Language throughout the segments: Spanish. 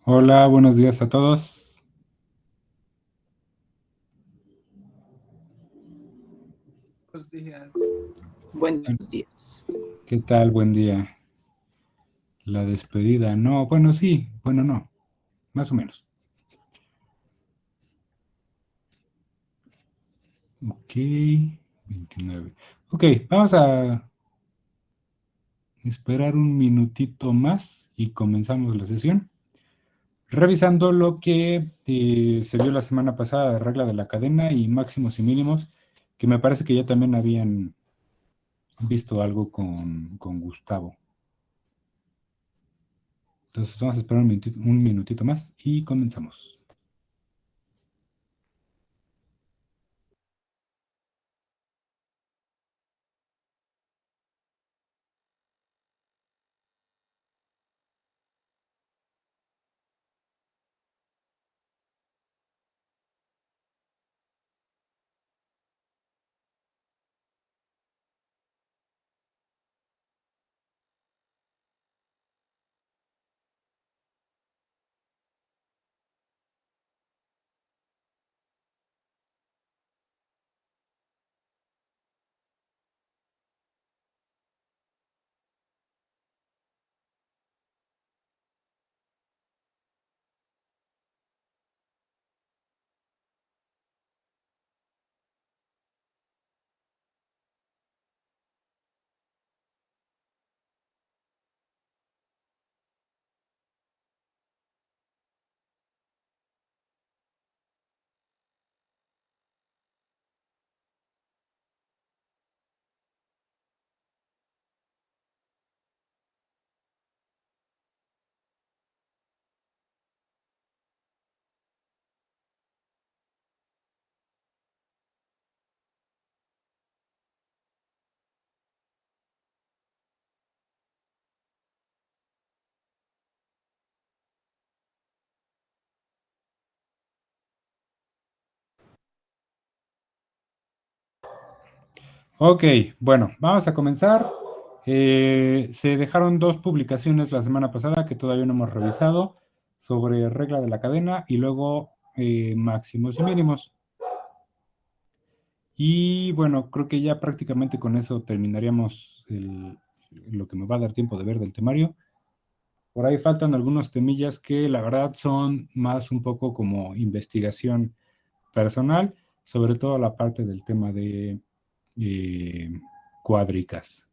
Hola, buenos días a todos. Buenos días. Buenos días. ¿Qué tal? Buen día. La despedida. No, bueno, sí, bueno, no, más o menos. Ok, 29. Ok, vamos a esperar un minutito más y comenzamos la sesión. Revisando lo que se vio la semana pasada de regla de la cadena y máximos y mínimos, que me parece que ya también habían visto algo con Gustavo. Entonces vamos a esperar un minutito más y comenzamos. Ok, bueno, vamos a comenzar. Se dejaron dos publicaciones la semana pasada que todavía no hemos revisado sobre regla de la cadena y luego máximos y mínimos. Y bueno, creo que ya prácticamente con eso terminaríamos lo que me va a dar tiempo de ver del temario. Por ahí faltan algunos temillas que la verdad son más un poco como investigación personal, sobre todo la parte del tema de eh, cuádricas,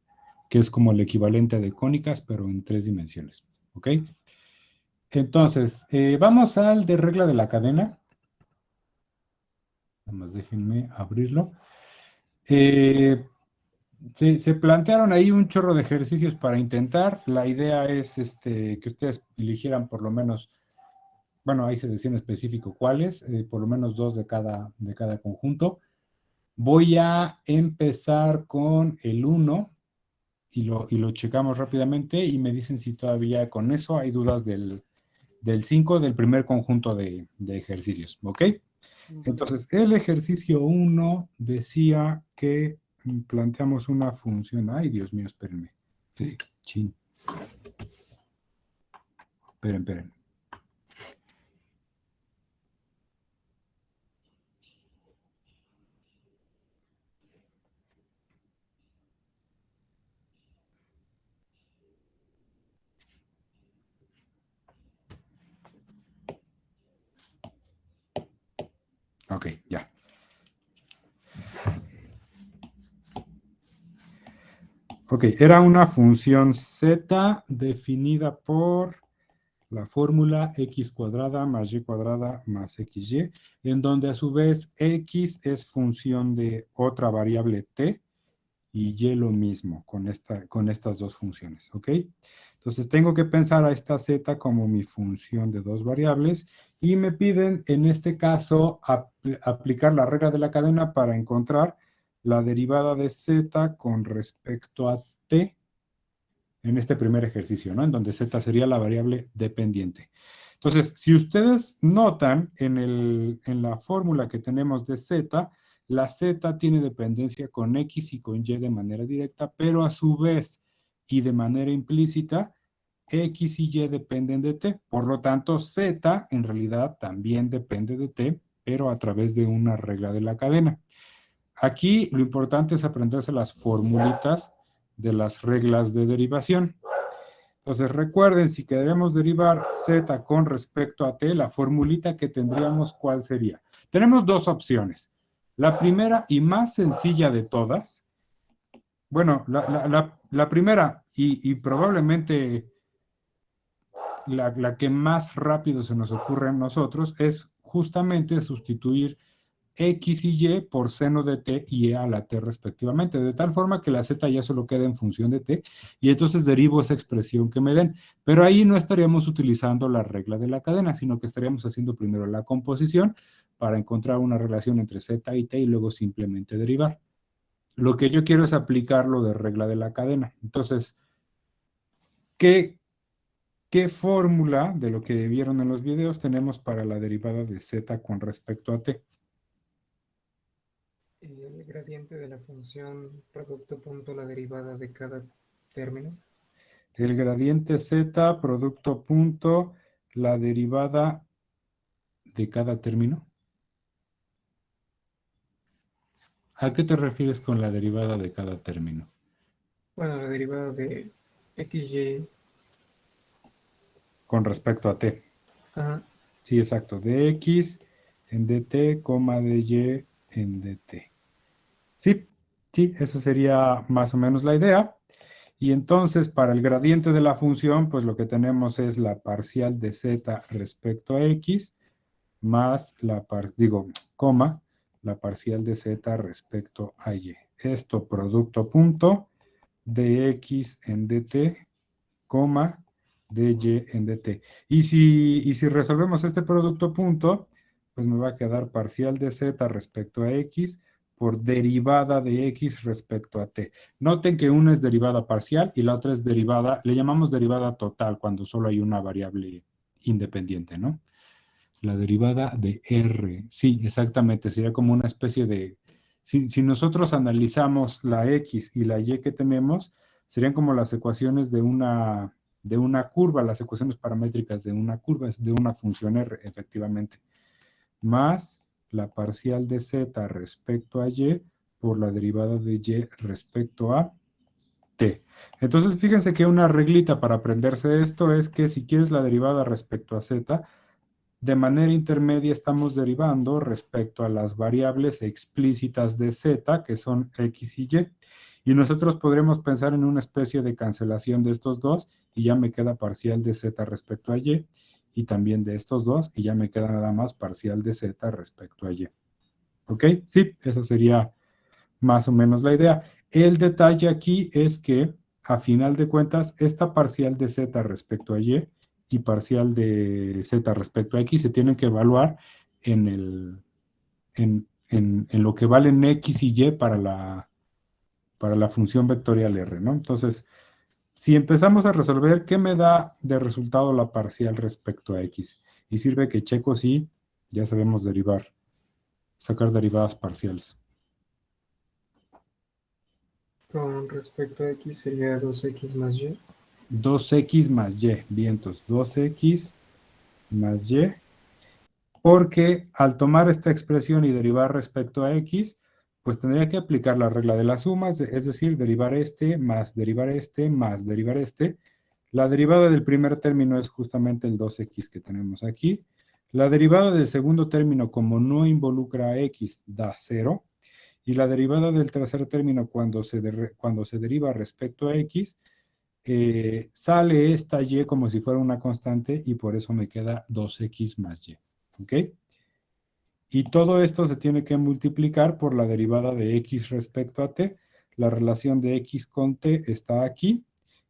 que es como el equivalente de cónicas, pero en tres dimensiones. ¿Ok? Entonces, vamos al de regla de la cadena. Nada más déjenme abrirlo. Eh, se plantearon ahí un chorro de ejercicios para intentar. La idea es que ustedes eligieran por lo menos, bueno, ahí se decía en específico cuáles, por lo menos dos de cada conjunto. Voy a empezar con el uno y lo checamos rápidamente y me dicen si todavía con eso hay dudas del 5 del primer conjunto de ejercicios, ¿ok? Vale. Entonces, el ejercicio uno decía que planteamos una función. Ay, Dios mío, espérenme. Sí, chin. Esperen. Ok, ya. Ok, era una función z definida por la fórmula x cuadrada más y cuadrada más xy, en donde a su vez x es función de otra variable t y y lo mismo con estas dos funciones, ¿ok? Entonces tengo que pensar a esta z como mi función de dos variables y me piden en este caso aplicar la regla de la cadena para encontrar la derivada de z con respecto a t en este primer ejercicio, ¿no? En donde z sería la variable dependiente. Entonces, si ustedes notan en la fórmula que tenemos de z, la z tiene dependencia con x y con y de manera directa, pero a su vez y de manera implícita X y Y dependen de T. Por lo tanto, Z en realidad también depende de T, pero a través de una regla de la cadena. Aquí lo importante es aprenderse las formulitas de las reglas de derivación. Entonces recuerden, si queremos derivar Z con respecto a T, la formulita que tendríamos, ¿cuál sería? Tenemos dos opciones. La primera y más sencilla de todas, bueno, la primera y probablemente la que más rápido se nos ocurre a nosotros es justamente sustituir X y Y por seno de T y E a la T respectivamente, de tal forma que la Z ya solo queda en función de T y entonces derivo esa expresión que me den. Pero ahí no estaríamos utilizando la regla de la cadena, sino que estaríamos haciendo primero la composición para encontrar una relación entre Z y T y luego simplemente derivar. Lo que yo quiero es aplicarlo de regla de la cadena. Entonces, ¿qué fórmula de lo que vieron en los videos tenemos para la derivada de Z con respecto a T? El gradiente de la función producto punto la derivada de cada término. El gradiente Z, producto punto, la derivada de cada término. ¿A qué te refieres con la derivada de cada término? Bueno, la derivada de XY. Con respecto a T. Ajá. Sí, exacto. De X en dt, coma de Y en dt. Sí, sí, esa sería más o menos la idea. Y entonces, para el gradiente de la función, pues lo que tenemos es la parcial de Z respecto a X más coma, la parcial de Z respecto a Y. Esto producto punto de X en dt, coma, de Y en dt. Y si resolvemos este producto punto, pues me va a quedar parcial de Z respecto a X por derivada de X respecto a T. Noten que una es derivada parcial y la otra es derivada, le llamamos derivada total cuando solo hay una variable independiente, ¿no? La derivada de R. Sí, exactamente. Sería como una especie de... Si nosotros analizamos la X y la Y que tenemos, serían como las ecuaciones de una curva, las ecuaciones paramétricas de una curva, de una función R, efectivamente. Más la parcial de Z respecto a Y por la derivada de Y respecto a T. Entonces, fíjense que una reglita para aprenderse esto es que si quieres la derivada respecto a Z, de manera intermedia estamos derivando respecto a las variables explícitas de Z, que son X y Y. Y nosotros podremos pensar en una especie de cancelación de estos dos, y ya me queda parcial de Z respecto a Y, y también de estos dos, y ya me queda nada más parcial de Z respecto a Y. ¿Ok? Sí, esa sería más o menos la idea. El detalle aquí es que, a final de cuentas, esta parcial de Z respecto a Y parcial de Z respecto a X se tienen que evaluar en lo que valen X y Y para la función vectorial R, ¿no? Entonces, si empezamos a resolver, ¿qué me da de resultado la parcial respecto a X? Y sirve que checo si ya sabemos derivar, sacar derivadas parciales. Con respecto a X sería 2X más Y. 2X más Y, vientos, 2X más Y, porque al tomar esta expresión y derivar respecto a X, pues tendría que aplicar la regla de las sumas, es decir, derivar este, más derivar este, más derivar este. La derivada del primer término es justamente el 2X que tenemos aquí. La derivada del segundo término, como no involucra a X, da 0. Y la derivada del tercer término, cuando se deriva respecto a X, sale esta Y como si fuera una constante y por eso me queda 2X más Y. ¿Ok? Y todo esto se tiene que multiplicar por la derivada de X respecto a T. La relación de X con T está aquí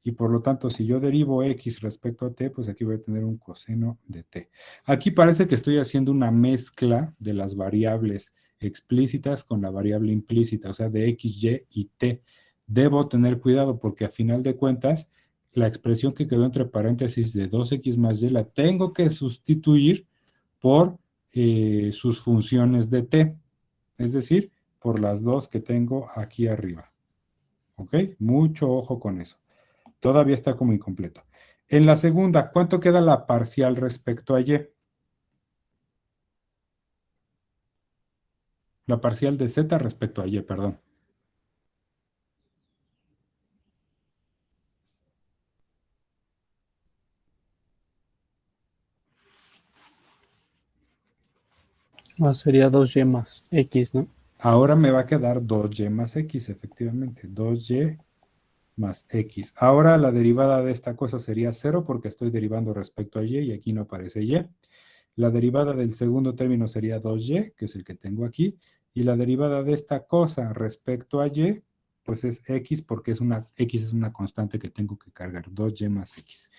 y por lo tanto si yo derivo X respecto a T, pues aquí voy a tener un coseno de T. Aquí parece que estoy haciendo una mezcla de las variables explícitas con la variable implícita, o sea, de X, Y y T. Debo tener cuidado porque a final de cuentas, la expresión que quedó entre paréntesis de 2X más Y la tengo que sustituir por sus funciones de T, es decir, por las dos que tengo aquí arriba. ¿Ok? Mucho ojo con eso. Todavía está como incompleto. En la segunda, ¿cuánto queda la parcial respecto a y? La parcial de z respecto a y, perdón. Sería 2y más x, ¿no? Ahora me va a quedar 2y más x, efectivamente. 2y más x. Ahora la derivada de esta cosa sería 0 porque estoy derivando respecto a y aquí no aparece y. La derivada del segundo término sería 2y, que es el que tengo aquí. Y la derivada de esta cosa respecto a y, pues es x porque x es una constante que tengo que cargar. 2y más x.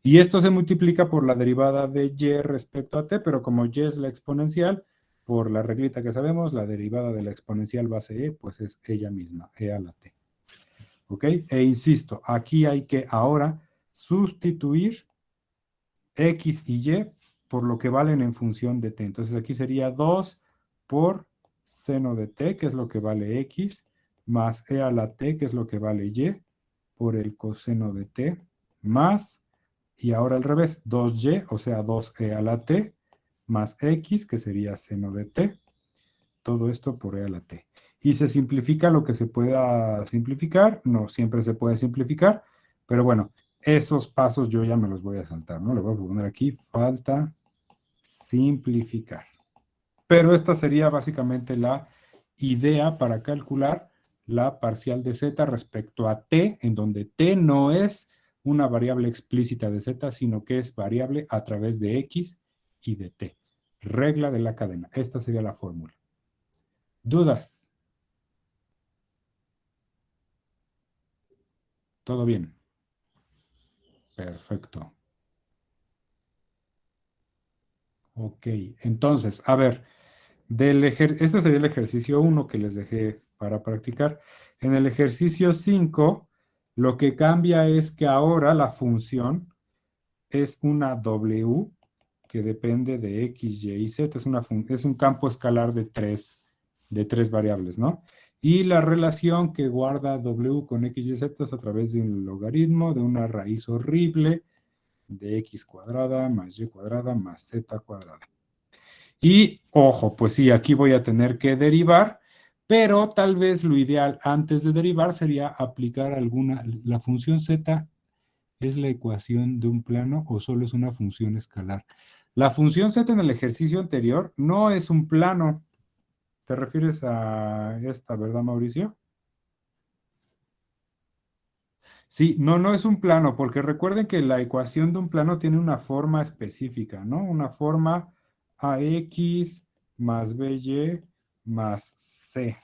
Y esto se multiplica por la derivada de y respecto a t, pero como y es la exponencial, por la reglita que sabemos, la derivada de la exponencial base e, pues es ella misma, e a la t. ¿Ok? E insisto, aquí hay que ahora sustituir x y y por lo que valen en función de t. Entonces aquí sería 2 por seno de t, que es lo que vale x, más e a la t, que es lo que vale y, por el coseno de t, más, y ahora al revés, 2y, o sea, 2e a la t, más x, que sería seno de t, todo esto por e a la t. Y se simplifica lo que se pueda simplificar, no siempre se puede simplificar, pero bueno, esos pasos yo ya me los voy a saltar, ¿no? Le voy a poner aquí, falta simplificar. Pero esta sería básicamente la idea para calcular la parcial de z respecto a t, en donde t no es una variable explícita de z, sino que es variable a través de x y de t. Regla de la cadena. Esta sería la fórmula. ¿Dudas? ¿Todo bien? Perfecto. Ok, entonces, a ver, este sería el ejercicio 1 que les dejé para practicar. En el ejercicio 5, lo que cambia es que ahora la función es una W que depende de X, Y y Z. Es un campo escalar de tres variables, ¿no? Y la relación que guarda W con X, Y, Z es a través de un logaritmo de una raíz horrible de X cuadrada más Y cuadrada más Z cuadrada. Y, ojo, pues sí, aquí voy a tener que derivar, pero tal vez lo ideal antes de derivar sería aplicar la función Z es la ecuación de un plano o solo es una función escalar. La función Z en el ejercicio anterior no es un plano. ¿Te refieres a esta, verdad, Mauricio? Sí, no es un plano, porque recuerden que la ecuación de un plano tiene una forma específica, ¿no? Una forma AX más BY más C.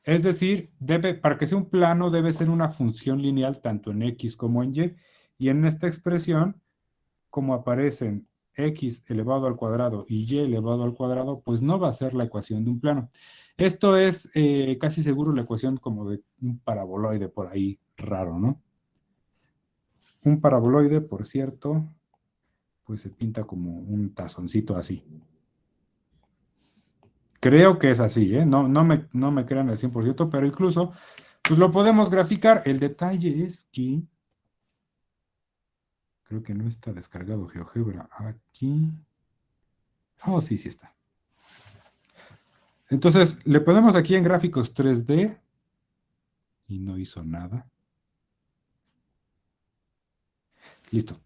Es decir, para que sea un plano debe ser una función lineal tanto en X como en Y. Y en esta expresión, como aparecen X elevado al cuadrado y Y elevado al cuadrado, pues no va a ser la ecuación de un plano. Esto es casi seguro la ecuación como de un paraboloide por ahí raro, ¿no? Un paraboloide, por cierto, pues se pinta como un tazoncito así. Creo que es así, ¿eh? No me crean al 100%, pero incluso, pues lo podemos graficar. El detalle es que, creo que no está descargado GeoGebra aquí. Oh, sí, sí está. Entonces, le ponemos aquí en gráficos 3D y no hizo nada. Listo.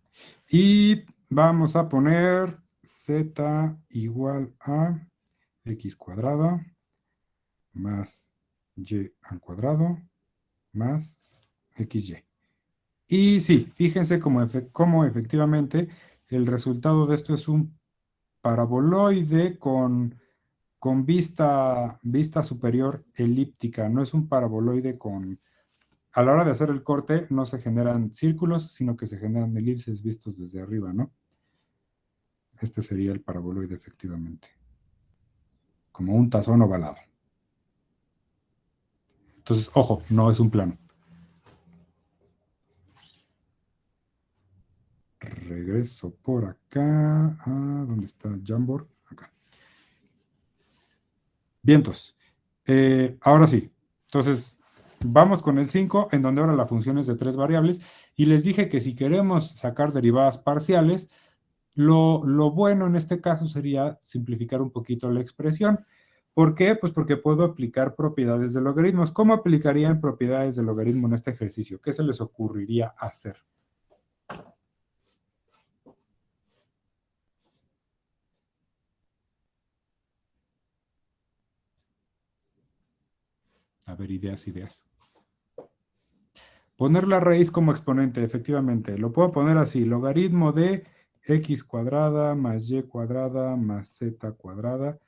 Y vamos a poner z igual a x cuadrado más y al cuadrado más xy. Y sí, fíjense cómo efectivamente el resultado de esto es un paraboloide con vista superior elíptica, no es un paraboloide a la hora de hacer el corte no se generan círculos, sino que se generan elipses vistos desde arriba, ¿no? Este sería el paraboloide efectivamente, como un tazón ovalado. Entonces, ojo, no es un plano. Regreso por acá. ¿Dónde está Jamboard? Acá. Vientos. Ahora sí. Entonces, vamos con el 5, en donde ahora la función es de 3 variables, y les dije que si queremos sacar derivadas parciales, lo bueno en este caso sería simplificar un poquito la expresión. ¿Por qué? Pues porque puedo aplicar propiedades de logaritmos. ¿Cómo aplicarían propiedades de logaritmo en este ejercicio? ¿Qué se les ocurriría hacer? A ver, ideas. Poner la raíz como exponente, efectivamente. Lo puedo poner así, logaritmo de x cuadrada más y cuadrada más z cuadrada.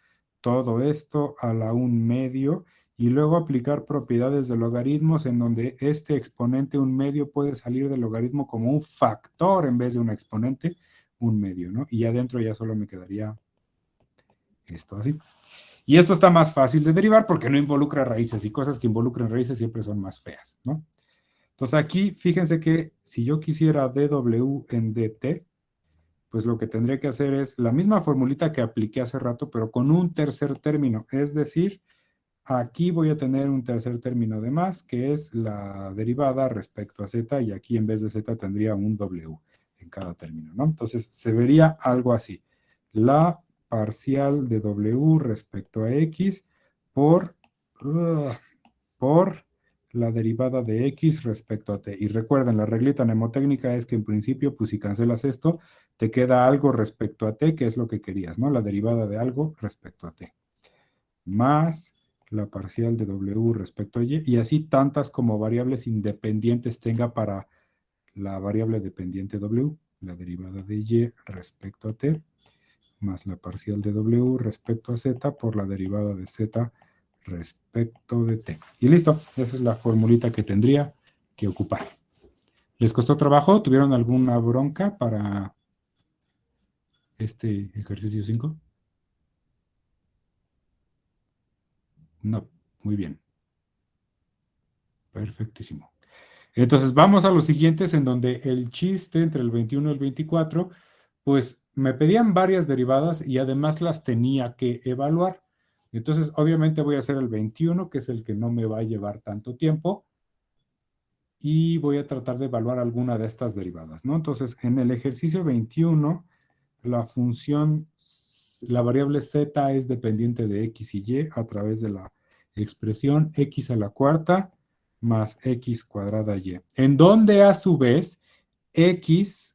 Todo esto a la 1/2 y luego aplicar propiedades de logaritmos en donde este exponente 1/2 puede salir del logaritmo como un factor en vez de un exponente 1/2, ¿no? Y adentro ya solo me quedaría esto así. Y esto está más fácil de derivar porque no involucra raíces y cosas que involucran raíces siempre son más feas, ¿no? Entonces aquí, fíjense que si yo quisiera dw en dt, pues lo que tendría que hacer es la misma formulita que apliqué hace rato, pero con un tercer término. Es decir, aquí voy a tener un tercer término de más, que es la derivada respecto a z, y aquí en vez de z tendría un w en cada término, ¿no? Entonces se vería algo así. La parcial de w respecto a x por... por la derivada de x respecto a t. Y recuerden, la reglita mnemotécnica es que en principio, pues si cancelas esto, te queda algo respecto a t, que es lo que querías, ¿no? La derivada de algo respecto a t. Más la parcial de w respecto a y, y así tantas como variables independientes tenga para la variable dependiente w, la derivada de y respecto a t, más la parcial de w respecto a z por la derivada de z respecto de t. Y listo, esa es la formulita que tendría que ocupar. ¿Les costó trabajo? ¿Tuvieron alguna bronca para este ejercicio 5? No, muy bien. Perfectísimo. Entonces vamos a los siguientes en donde el chiste entre el 21 y el 24, pues me pedían varias derivadas y además las tenía que evaluar. Entonces obviamente voy a hacer el 21, que es el que no me va a llevar tanto tiempo, y voy a tratar de evaluar alguna de estas derivadas, ¿no? Entonces en el ejercicio 21, la función, la variable z es dependiente de x y y a través de la expresión x a la cuarta más x cuadrada y, en donde a su vez x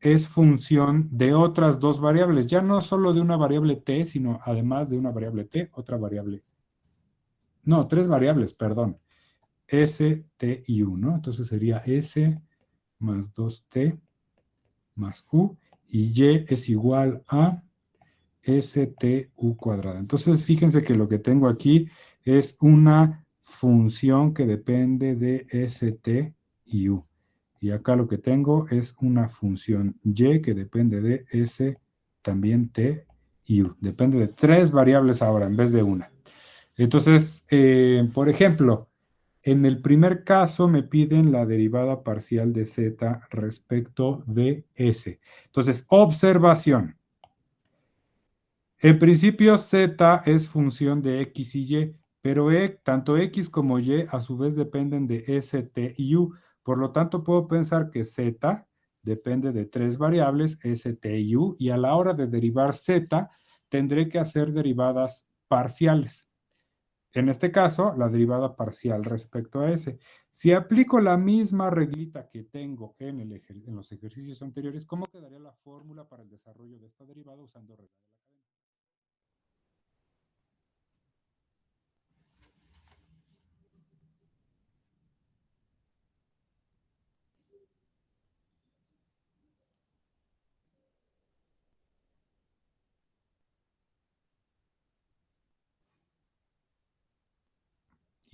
es función de otras dos variables, ya no solo de una variable t, sino además de una variable t, otra variable. No, tres variables, perdón. S, t y u, ¿no? Entonces sería s más 2t más u, y y es igual a STU cuadrada. Entonces, fíjense que lo que tengo aquí es una función que depende de ST y U. Y acá lo que tengo es una función Y que depende de S, también T y U. Depende de tres variables ahora en vez de una. Entonces, por ejemplo, en el primer caso me piden la derivada parcial de Z respecto de S. Entonces, observación. En principio, z es función de x y y, pero tanto x como y a su vez dependen de s, t y u. Por lo tanto, puedo pensar que z depende de tres variables, s, t y u, y a la hora de derivar z, tendré que hacer derivadas parciales. En este caso, la derivada parcial respecto a s. Si aplico la misma reglita que tengo en los ejercicios anteriores, ¿cómo quedaría la fórmula para el desarrollo de esta derivada usando regla de la cadena?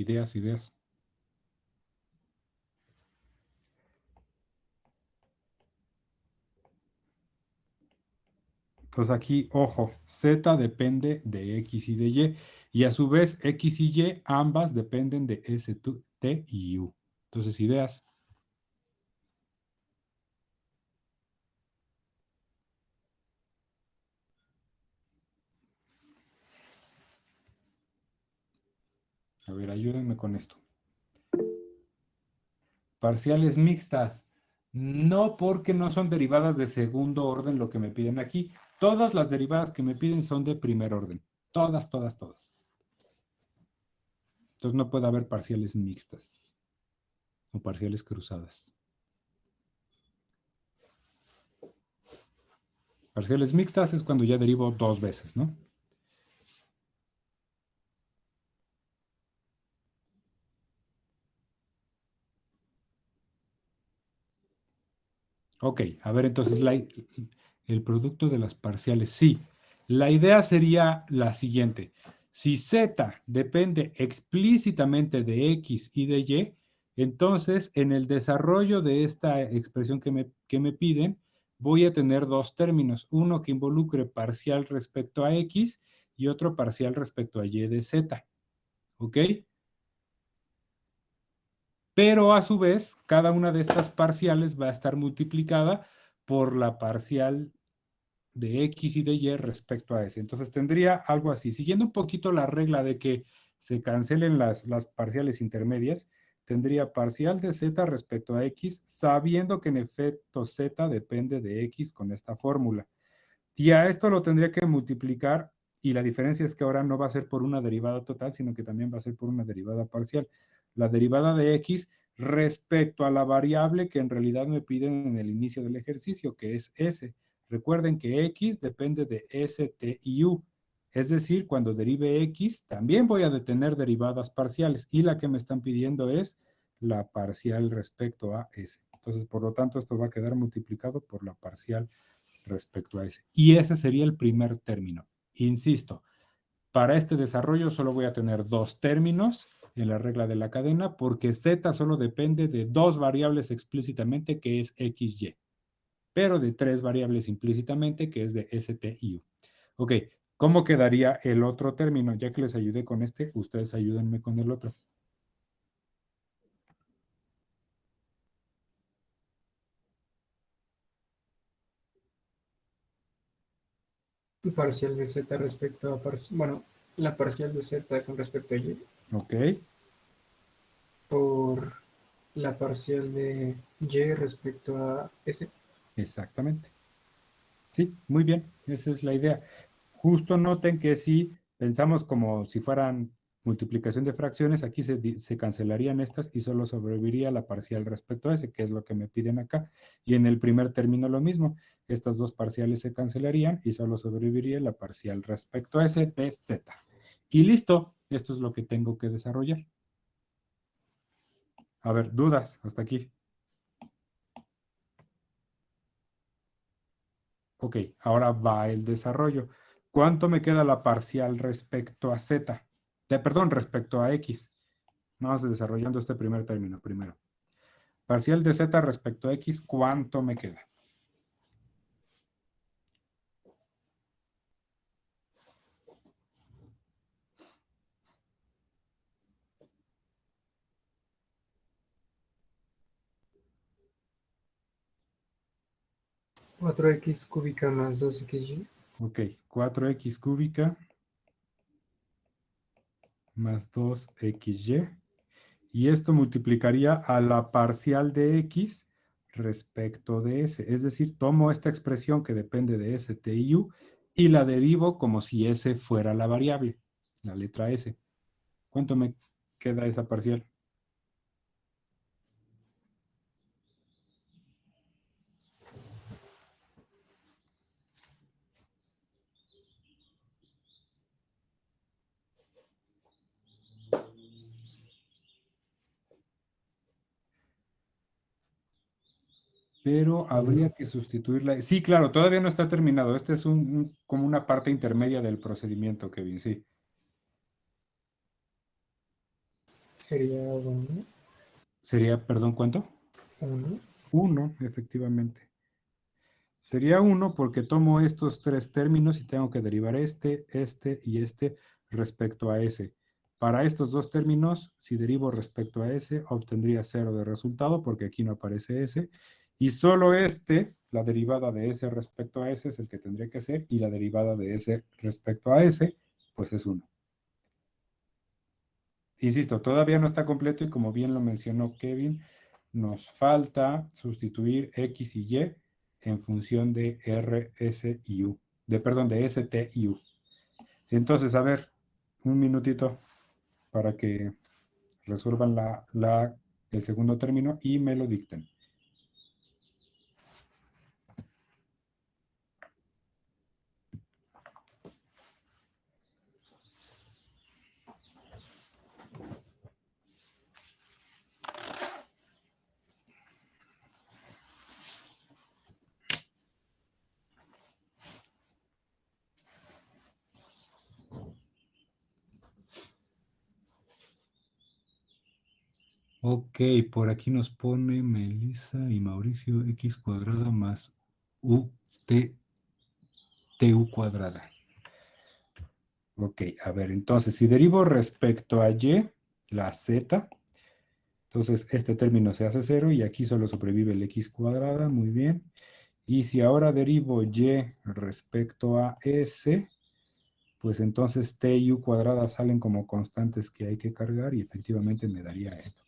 Ideas. Entonces aquí, ojo, z depende de x y de y, y a su vez x y y ambas dependen de s, t y u. Entonces, ideas. A ver, ayúdenme con esto. Parciales mixtas. No, porque no son derivadas de segundo orden lo que me piden aquí. Todas las derivadas que me piden son de primer orden. Todas, todas, todas. Entonces no puede haber parciales mixtas o parciales cruzadas. Parciales mixtas es cuando ya derivo dos veces, ¿no? Ok, a ver entonces el producto de las parciales. Sí, la idea sería la siguiente. Si Z depende explícitamente de X y de Y, entonces en el desarrollo de esta expresión que me piden, voy a tener dos términos. Uno que involucre parcial respecto a X y otro parcial respecto a Y de Z. ¿Ok? Pero a su vez, cada una de estas parciales va a estar multiplicada por la parcial de X y de Y respecto a S. Entonces tendría algo así. Siguiendo un poquito la regla de que se cancelen las parciales intermedias, tendría parcial de Z respecto a X, sabiendo que en efecto Z depende de X con esta fórmula. Y a esto lo tendría que multiplicar, y la diferencia es que ahora no va a ser por una derivada total, sino que también va a ser por una derivada parcial. La derivada de X respecto a la variable que en realidad me piden en el inicio del ejercicio, que es S. Recuerden que X depende de S, T y U. Es decir, cuando derive X, también voy a detener derivadas parciales, y la que me están pidiendo es la parcial respecto a S. Entonces, por lo tanto, esto va a quedar multiplicado por la parcial respecto a ese. Y ese sería el primer término. Insisto, para este desarrollo solo voy a tener dos términos en la regla de la cadena porque Z solo depende de dos variables explícitamente, que es X, Y, pero de tres variables implícitamente, que es de S, T y U. Ok, ¿cómo quedaría el otro término? Ya que les ayudé con este, ustedes ayúdenme con el otro. Parcial de Z respecto a, bueno, la parcial de Z con respecto a Y Ok, por la parcial de Y respecto a S. exactamente. Sí, muy bien, esa es la idea. Justo noten que si pensamos como si fueran multiplicación de fracciones, aquí se cancelarían estas y solo sobreviviría la parcial respecto a ese, que es lo que me piden acá. Y en el primer término lo mismo, estas dos parciales se cancelarían y solo sobreviviría la parcial respecto a ese de Z. Y listo, esto es lo que tengo que desarrollar. A ver, dudas hasta aquí. Ok, ahora va el desarrollo. ¿Cuánto me queda la parcial respecto a Z? Perdón, respecto a X. Vamos desarrollando este primer término primero. Parcial de Z respecto a X, ¿cuánto me queda? Cuatro x cúbica más 2xy. Ok, 4x cúbica más 2xy. Y esto multiplicaría a la parcial de X respecto de S. Es decir, tomo esta expresión que depende de S, T y U y la derivo como si S fuera la variable, la letra S. ¿Cuánto me queda esa parcial? Pero habría que sustituirla. Sí, claro, todavía no está terminado. Este es como una parte intermedia del procedimiento, Kevin, sí. Sería 1, Sería, perdón, ¿cuánto? 1. 1, efectivamente. Sería 1 porque tomo estos tres términos y tengo que derivar este y este respecto a ese. Para estos dos términos, si derivo respecto a ese, obtendría 0 de resultado porque aquí no aparece ese. Y solo la derivada de ese respecto a ese es el que tendría que hacer, y la derivada de ese respecto a ese, pues es 1. Insisto, todavía no está completo y como bien lo mencionó Kevin, nos falta sustituir X y Y en función de R, S y U. De S, T y U. Entonces, a ver, un minutito para que resuelvan el segundo término y me lo dicten. Ok, por aquí nos pone Melissa y Mauricio X cuadrada más TU cuadrada. Ok, a ver, entonces, si derivo respecto a Y, la Z, entonces este término se hace 0 y aquí solo sobrevive el X cuadrada, muy bien. Y si ahora derivo Y respecto a S, pues entonces T y U cuadrada salen como constantes que hay que cargar y efectivamente me daría esto.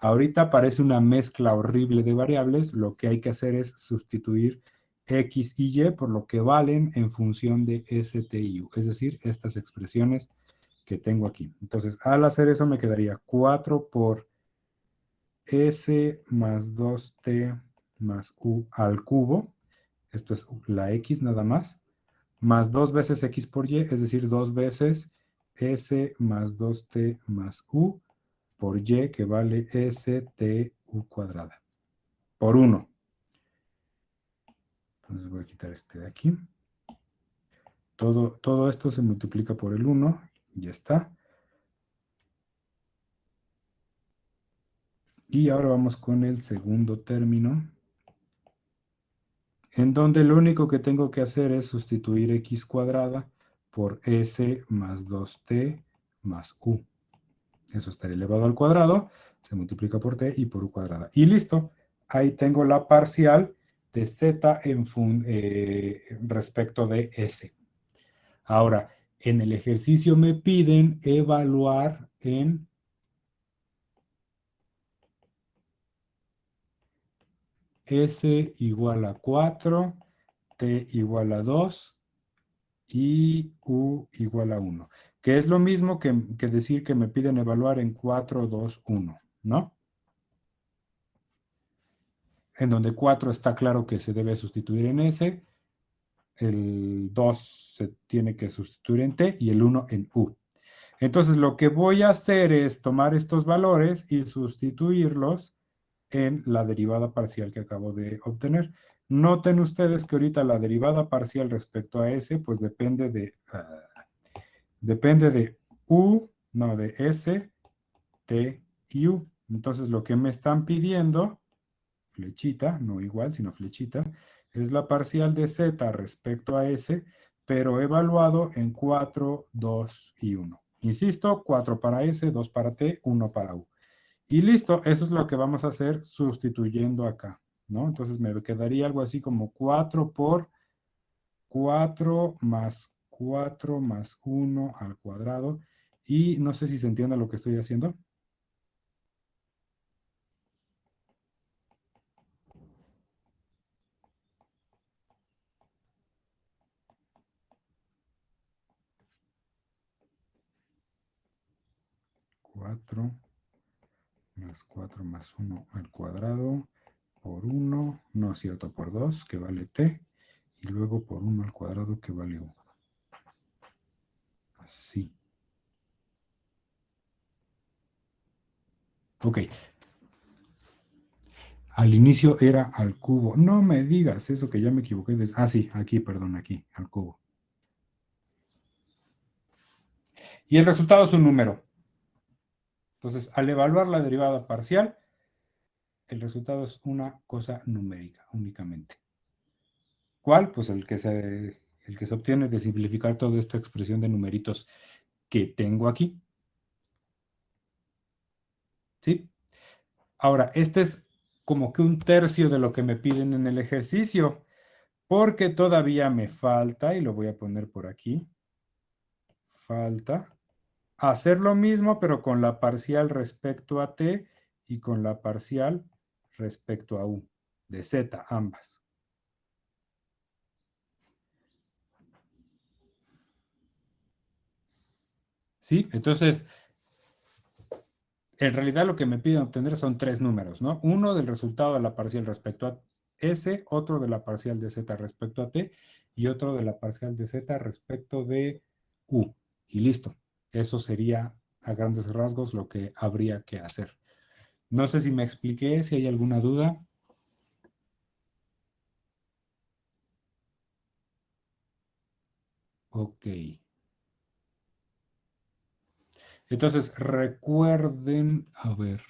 Ahorita parece una mezcla horrible de variables, lo que hay que hacer es sustituir X y Y por lo que valen en función de S, T y U, es decir, estas expresiones que tengo aquí. Entonces, al hacer eso me quedaría 4 por S más 2T más U al cubo, esto es la X nada más 2 veces X por Y, es decir, 2 veces S más 2T más U por Y, que vale STU cuadrada, por 1. Entonces voy a quitar este de aquí. Todo esto se multiplica por el 1, ya está. Y ahora vamos con el segundo término, en donde lo único que tengo que hacer es sustituir X cuadrada por S más 2T más U. Eso estaría elevado al cuadrado, se multiplica por T y por U cuadrada. Y listo, ahí tengo la parcial de Z respecto de S. Ahora, en el ejercicio me piden evaluar en S igual a 4, T igual a 2 y U igual a 1, que es lo mismo que decir que me piden evaluar en 4, 2, 1, ¿no? En donde 4 está claro que se debe sustituir en S, el 2 se tiene que sustituir en T y el 1 en U. Entonces lo que voy a hacer es tomar estos valores y sustituirlos en la derivada parcial que acabo de obtener. Noten ustedes que ahorita la derivada parcial respecto a S, pues depende de U, no, de S, T y U. Entonces lo que me están pidiendo, flechita, no igual, sino flechita, es la parcial de Z respecto a S, pero evaluado en 4, 2 y 1. Insisto, 4 para S, 2 para T, 1 para U. Y listo, eso es lo que vamos a hacer sustituyendo acá, ¿no? Entonces me quedaría algo así como 4 por 4 más 4 más 1 al cuadrado. Y no sé si se entiende lo que estoy haciendo. Cuatro más 4 más 1 al cuadrado por 1, no es cierto, por 2, que vale T, y luego por 1 al cuadrado, que vale U. Así. Ok. Al inicio era al cubo. No me digas eso, que ya me equivoqué. Sí, aquí, perdón, aquí, al cubo. Y el resultado es un número. Entonces, al evaluar la derivada parcial, el resultado es una cosa numérica únicamente. ¿Cuál? Pues el que se obtiene de simplificar toda esta expresión de numeritos que tengo aquí. ¿Sí? Ahora, este es como que un tercio de lo que me piden en el ejercicio, porque todavía me falta, y lo voy a poner por aquí, falta hacer lo mismo, pero con la parcial respecto a T y con la parcial respecto a U, de Z ambas. ¿Sí? Entonces, en realidad lo que me piden obtener son tres números, ¿no? Uno del resultado de la parcial respecto a S, otro de la parcial de Z respecto a T y otro de la parcial de Z respecto de U. Y listo. Eso sería a grandes rasgos lo que habría que hacer. No sé si me expliqué, si hay alguna duda. Ok. Entonces, recuerden, a ver,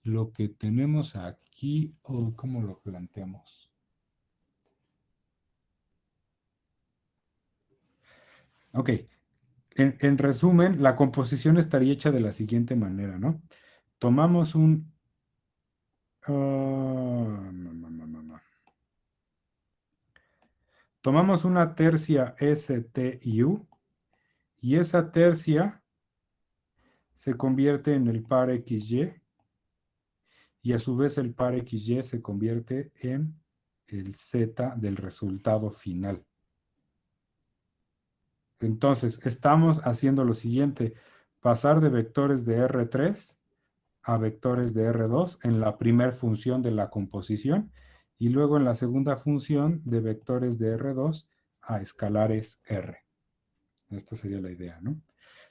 lo que tenemos aquí o cómo lo planteamos. Ok. En resumen, la composición estaría hecha de la siguiente manera, ¿no? Tomamos un... no. Tomamos una tercia S, T y U, y esa tercia se convierte en el par XY, y a su vez el par XY se convierte en el Z del resultado final. Entonces, estamos haciendo lo siguiente, pasar de vectores de R3 a vectores de R2 en la primera función de la composición y luego en la segunda función de vectores de R2 a escalares R. Esta sería la idea, ¿no?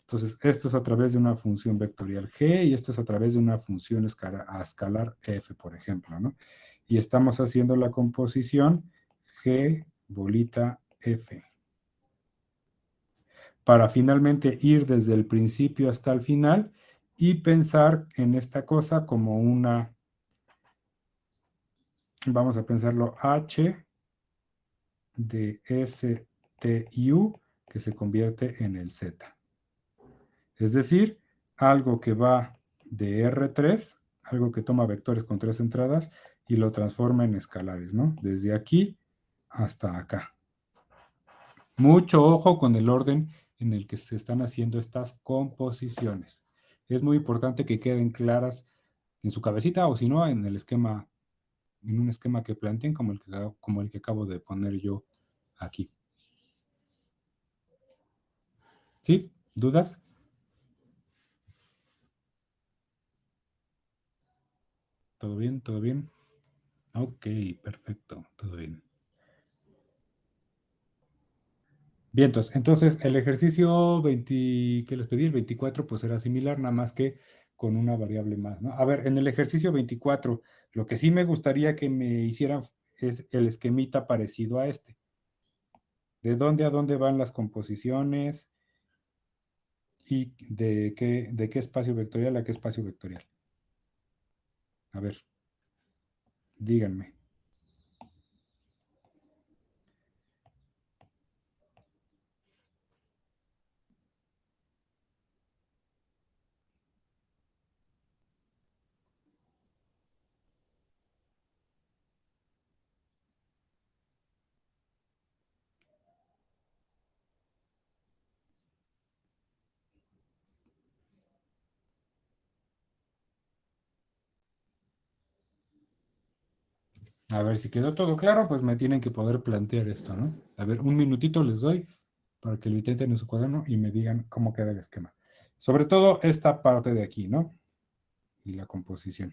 Entonces, esto es a través de una función vectorial G y esto es a través de una función a escalar F, por ejemplo, ¿no? Y estamos haciendo la composición G bolita F. Para finalmente ir desde el principio hasta el final y pensar en esta cosa como una, vamos a pensarlo, H de S, T y U, que se convierte en el Z. Es decir, algo que va de R3, algo que toma vectores con tres entradas y lo transforma en escalares, ¿no? Desde aquí hasta acá. Mucho ojo con el orden en el que se están haciendo estas composiciones. Es muy importante que queden claras en su cabecita o si no, en el esquema, en un esquema que planteen como el que acabo de poner yo aquí. ¿Sí? ¿Dudas? ¿Todo bien? ¿Todo bien? Ok, perfecto, todo bien. Bien, entonces el ejercicio 20, que les pedí, el 24, pues era similar, nada más que con una variable más, ¿no? A ver, en el ejercicio 24, lo que sí me gustaría que me hicieran es el esquemita parecido a este. ¿De dónde a dónde van las composiciones? ¿Y de qué espacio vectorial a qué espacio vectorial? A ver, díganme. A ver, si quedó todo claro, pues me tienen que poder plantear esto, ¿no? A ver, un minutito les doy para que lo intenten en su cuaderno y me digan cómo queda el esquema. Sobre todo esta parte de aquí, ¿no? Y la composición.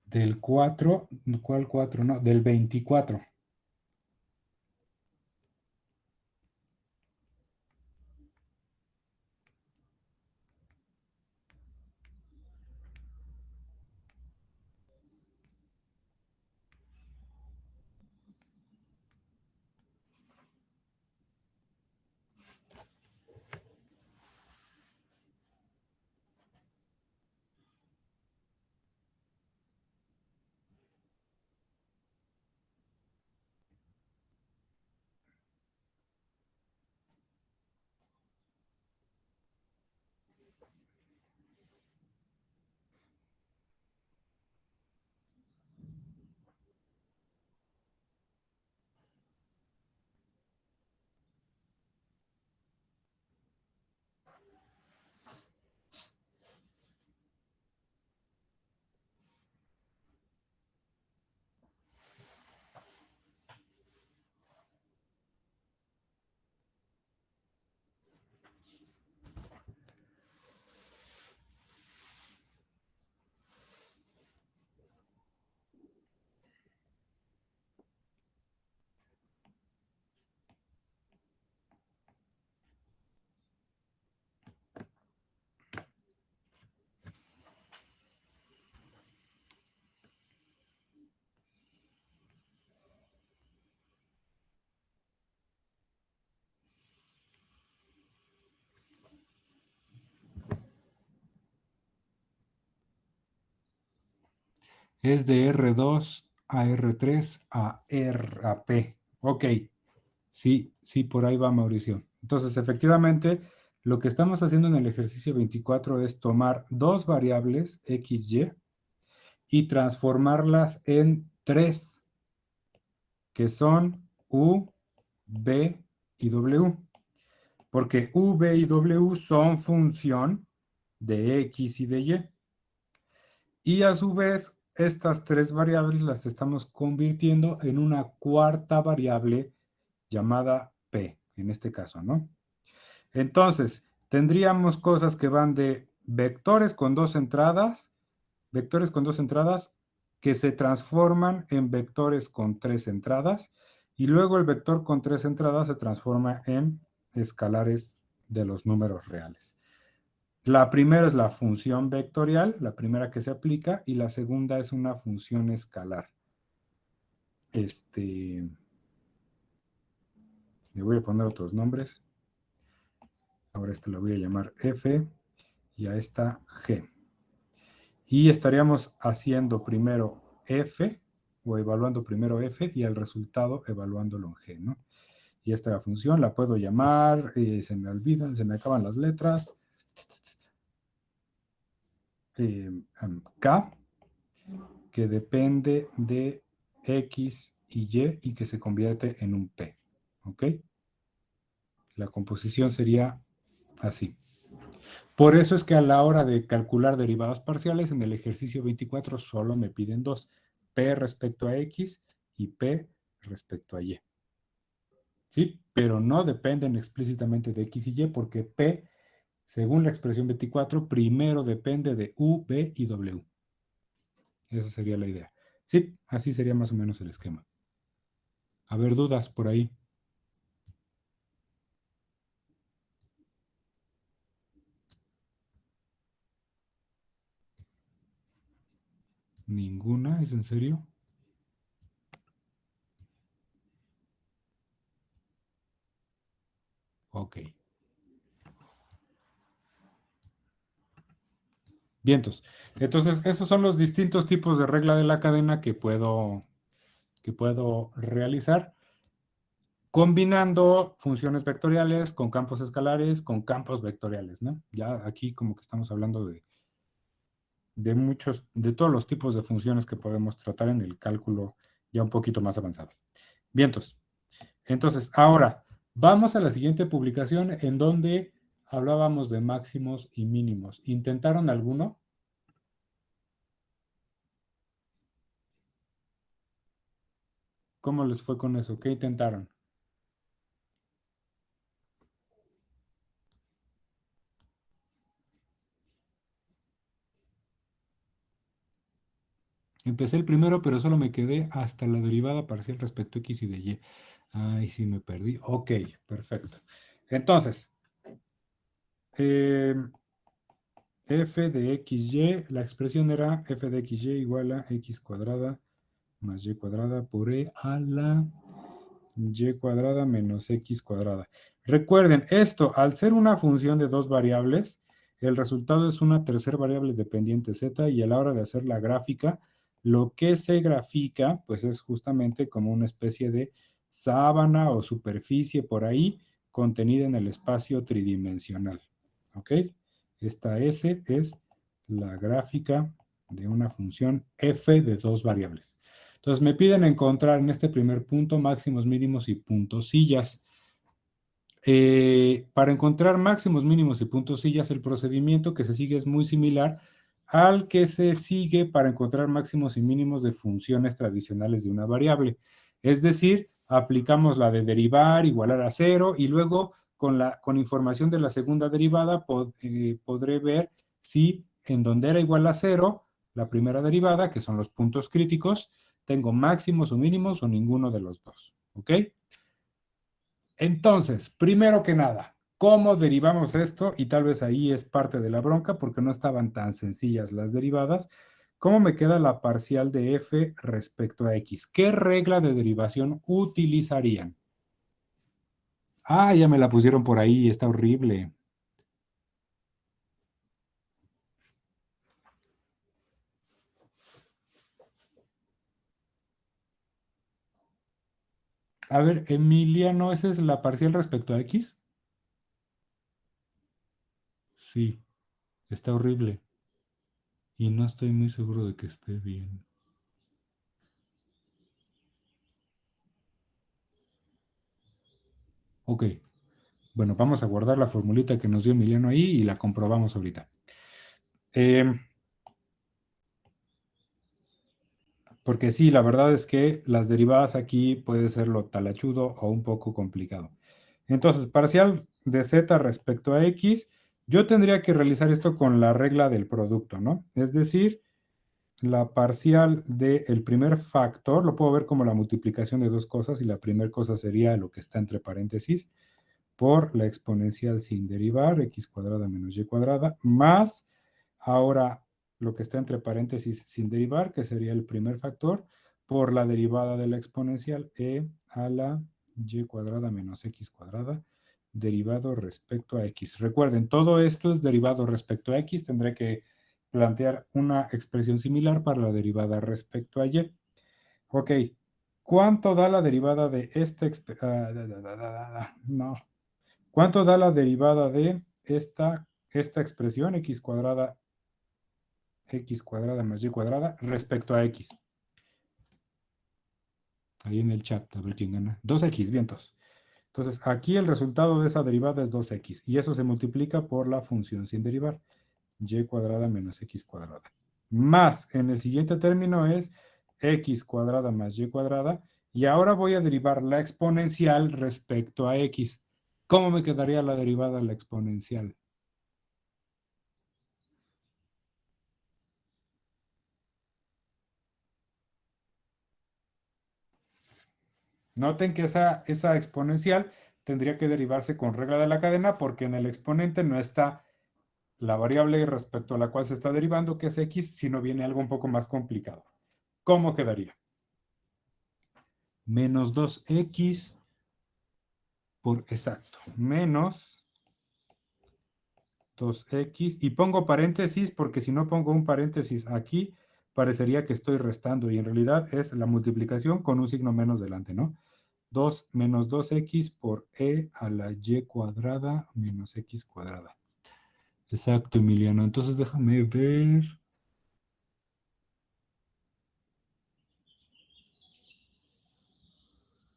Del 4, ¿cuál 4? No, del 24. Es de R2 a R3 a P. Ok. Sí, sí, por ahí va Mauricio. Entonces, efectivamente, lo que estamos haciendo en el ejercicio 24 es tomar dos variables, X, y transformarlas en tres, que son U, B y W. Porque U, B y W son función de X y de Y. Y a su vez, estas tres variables las estamos convirtiendo en una cuarta variable llamada P, en este caso, ¿no? Entonces, tendríamos cosas que van de vectores con dos entradas que se transforman en vectores con tres entradas, y luego el vector con tres entradas se transforma en escalares de los números reales. La primera es la función vectorial, la primera que se aplica, y la segunda es una función escalar. Le voy a poner otros nombres. Ahora esta la voy a llamar F y a esta G. Y estaríamos haciendo primero F, o evaluando primero F, y el resultado evaluándolo en G, ¿no? Y esta función la puedo llamar, se me olvidan, se me acaban las letras, K, que depende de X y que se convierte en un P, ¿ok? La composición sería así. Por eso es que a la hora de calcular derivadas parciales, en el ejercicio 24 solo me piden dos, P respecto a X y P respecto a Y. ¿Sí? Pero no dependen explícitamente de X y Y, porque P, según la expresión 24, primero depende de U, B y W. Esa sería la idea. Sí, así sería más o menos el esquema. A ver, dudas por ahí. ¿Ninguna? ¿Es en serio? Ok. Vientos. Entonces, esos son los distintos tipos de regla de la cadena que puedo realizar combinando funciones vectoriales con campos escalares, con campos vectoriales, ¿no? Ya aquí como que estamos hablando de todos los tipos de funciones que podemos tratar en el cálculo ya un poquito más avanzado. Vientos. Entonces, ahora, vamos a la siguiente publicación en donde hablábamos de máximos y mínimos. ¿Intentaron alguno? ¿Cómo les fue con eso? ¿Qué intentaron? Empecé el primero, pero solo me quedé hasta la derivada parcial respecto a X y de Y. Ay, sí me perdí. Ok, perfecto. Entonces, f de xy, la expresión era f de xy igual a x cuadrada más y cuadrada por e a la y cuadrada menos x cuadrada. Recuerden, esto, al ser una función de dos variables, el resultado es una tercera variable dependiente z, y a la hora de hacer la gráfica, lo que se grafica, pues es justamente como una especie de sábana o superficie por ahí, contenida en el espacio tridimensional. ¿Ok? Esta S es la gráfica de una función f de dos variables. Entonces me piden encontrar en este primer punto máximos, mínimos y puntosillas. Para encontrar máximos, mínimos y puntosillas, el procedimiento que se sigue es muy similar al que se sigue para encontrar máximos y mínimos de funciones tradicionales de una variable. Es decir, aplicamos la de derivar, igualar a cero, y luego con información de la segunda derivada podré ver si en donde era igual a cero, la primera derivada, que son los puntos críticos, tengo máximos o mínimos o ninguno de los dos. ¿Ok? Entonces, primero que nada, ¿cómo derivamos esto? Y tal vez ahí es parte de la bronca porque no estaban tan sencillas las derivadas. ¿Cómo me queda la parcial de f respecto a x? ¿Qué regla de derivación utilizarían? Ah, ya me la pusieron por ahí, está horrible. A ver, Emiliano, ¿esa es la parcial respecto a X? Sí, está horrible. Y no estoy muy seguro de que esté bien. Ok, bueno, vamos a guardar la formulita que nos dio Emiliano ahí y la comprobamos ahorita. Porque sí, la verdad es que las derivadas aquí puede ser lo talachudo o un poco complicado. Entonces, parcial de z respecto a x, yo tendría que realizar esto con la regla del producto, ¿no? Es decir, la parcial del primer factor, lo puedo ver como la multiplicación de dos cosas y la primera cosa sería lo que está entre paréntesis por la exponencial sin derivar, x cuadrada menos y cuadrada, más ahora lo que está entre paréntesis sin derivar, que sería el primer factor, por la derivada de la exponencial e a la y cuadrada menos x cuadrada, derivado respecto a x. Recuerden, todo esto es derivado respecto a x, tendré que plantear una expresión similar para la derivada respecto a y. Ok, ¿cuánto da la derivada de esta no. ¿Cuánto da la derivada de esta expresión x cuadrada más y cuadrada respecto a x? Ahí en el chat, a ver quién gana. 2x, vientos. Entonces, aquí el resultado de esa derivada es 2x y eso se multiplica por la función sin derivar, y cuadrada menos x cuadrada. Más, en el siguiente término es x cuadrada más y cuadrada y ahora voy a derivar la exponencial respecto a x. ¿Cómo me quedaría la derivada de la exponencial? Noten que esa exponencial tendría que derivarse con regla de la cadena porque en el exponente no está la variable respecto a la cual se está derivando, que es x, sino viene algo un poco más complicado. ¿Cómo quedaría? Menos 2x por exacto, menos 2x, y pongo paréntesis porque si no pongo un paréntesis aquí, parecería que estoy restando y en realidad es la multiplicación con un signo menos delante, ¿no? 2 menos 2x por e a la y cuadrada menos x cuadrada. Exacto, Emiliano. Entonces déjame ver.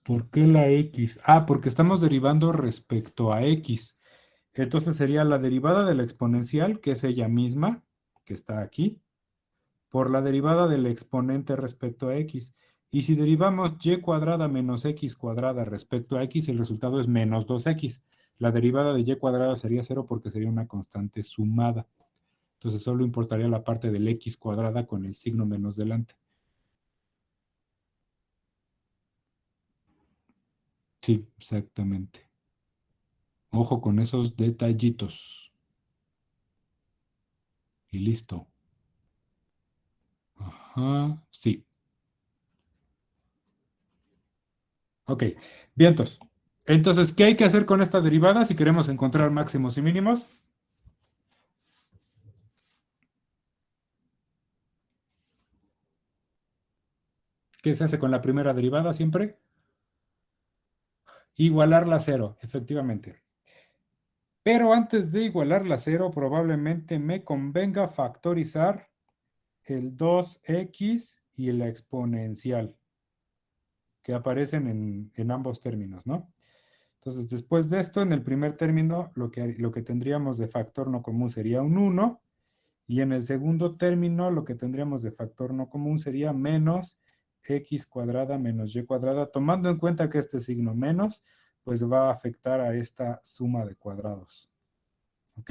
¿Por qué la x? Ah, porque estamos derivando respecto a x. Entonces sería la derivada de la exponencial, que es ella misma, que está aquí, por la derivada del exponente respecto a x. Y si derivamos y cuadrada menos x cuadrada respecto a x, el resultado es menos 2x. La derivada de y cuadrada sería 0 porque sería una constante sumada. Entonces solo importaría la parte del x cuadrada con el signo menos delante. Sí, exactamente. Ojo con esos detallitos. Y listo. Ajá, sí. Ok, vientos. Entonces, ¿qué hay que hacer con esta derivada si queremos encontrar máximos y mínimos? ¿Qué se hace con la primera derivada siempre? Igualarla a cero, efectivamente. Pero antes de igualarla a cero, probablemente me convenga factorizar el 2x y la exponencial que aparecen en ambos términos, ¿no? Entonces, después de esto, en el primer término, lo que tendríamos de factor no común sería un 1, y en el segundo término, lo que tendríamos de factor no común sería menos x cuadrada menos y cuadrada, tomando en cuenta que este signo menos, pues va a afectar a esta suma de cuadrados. ¿Ok?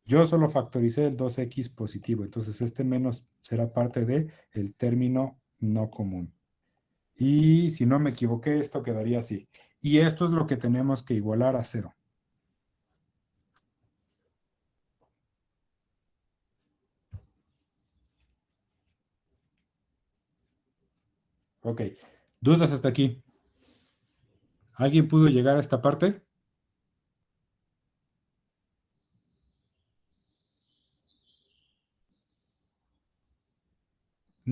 Yo solo factoricé el 2x positivo, entonces este menos será parte del término no común. Y si no me equivoqué, esto quedaría así. Y esto es lo que tenemos que igualar a 0. Ok. ¿Dudas hasta aquí? ¿Alguien pudo llegar a esta parte?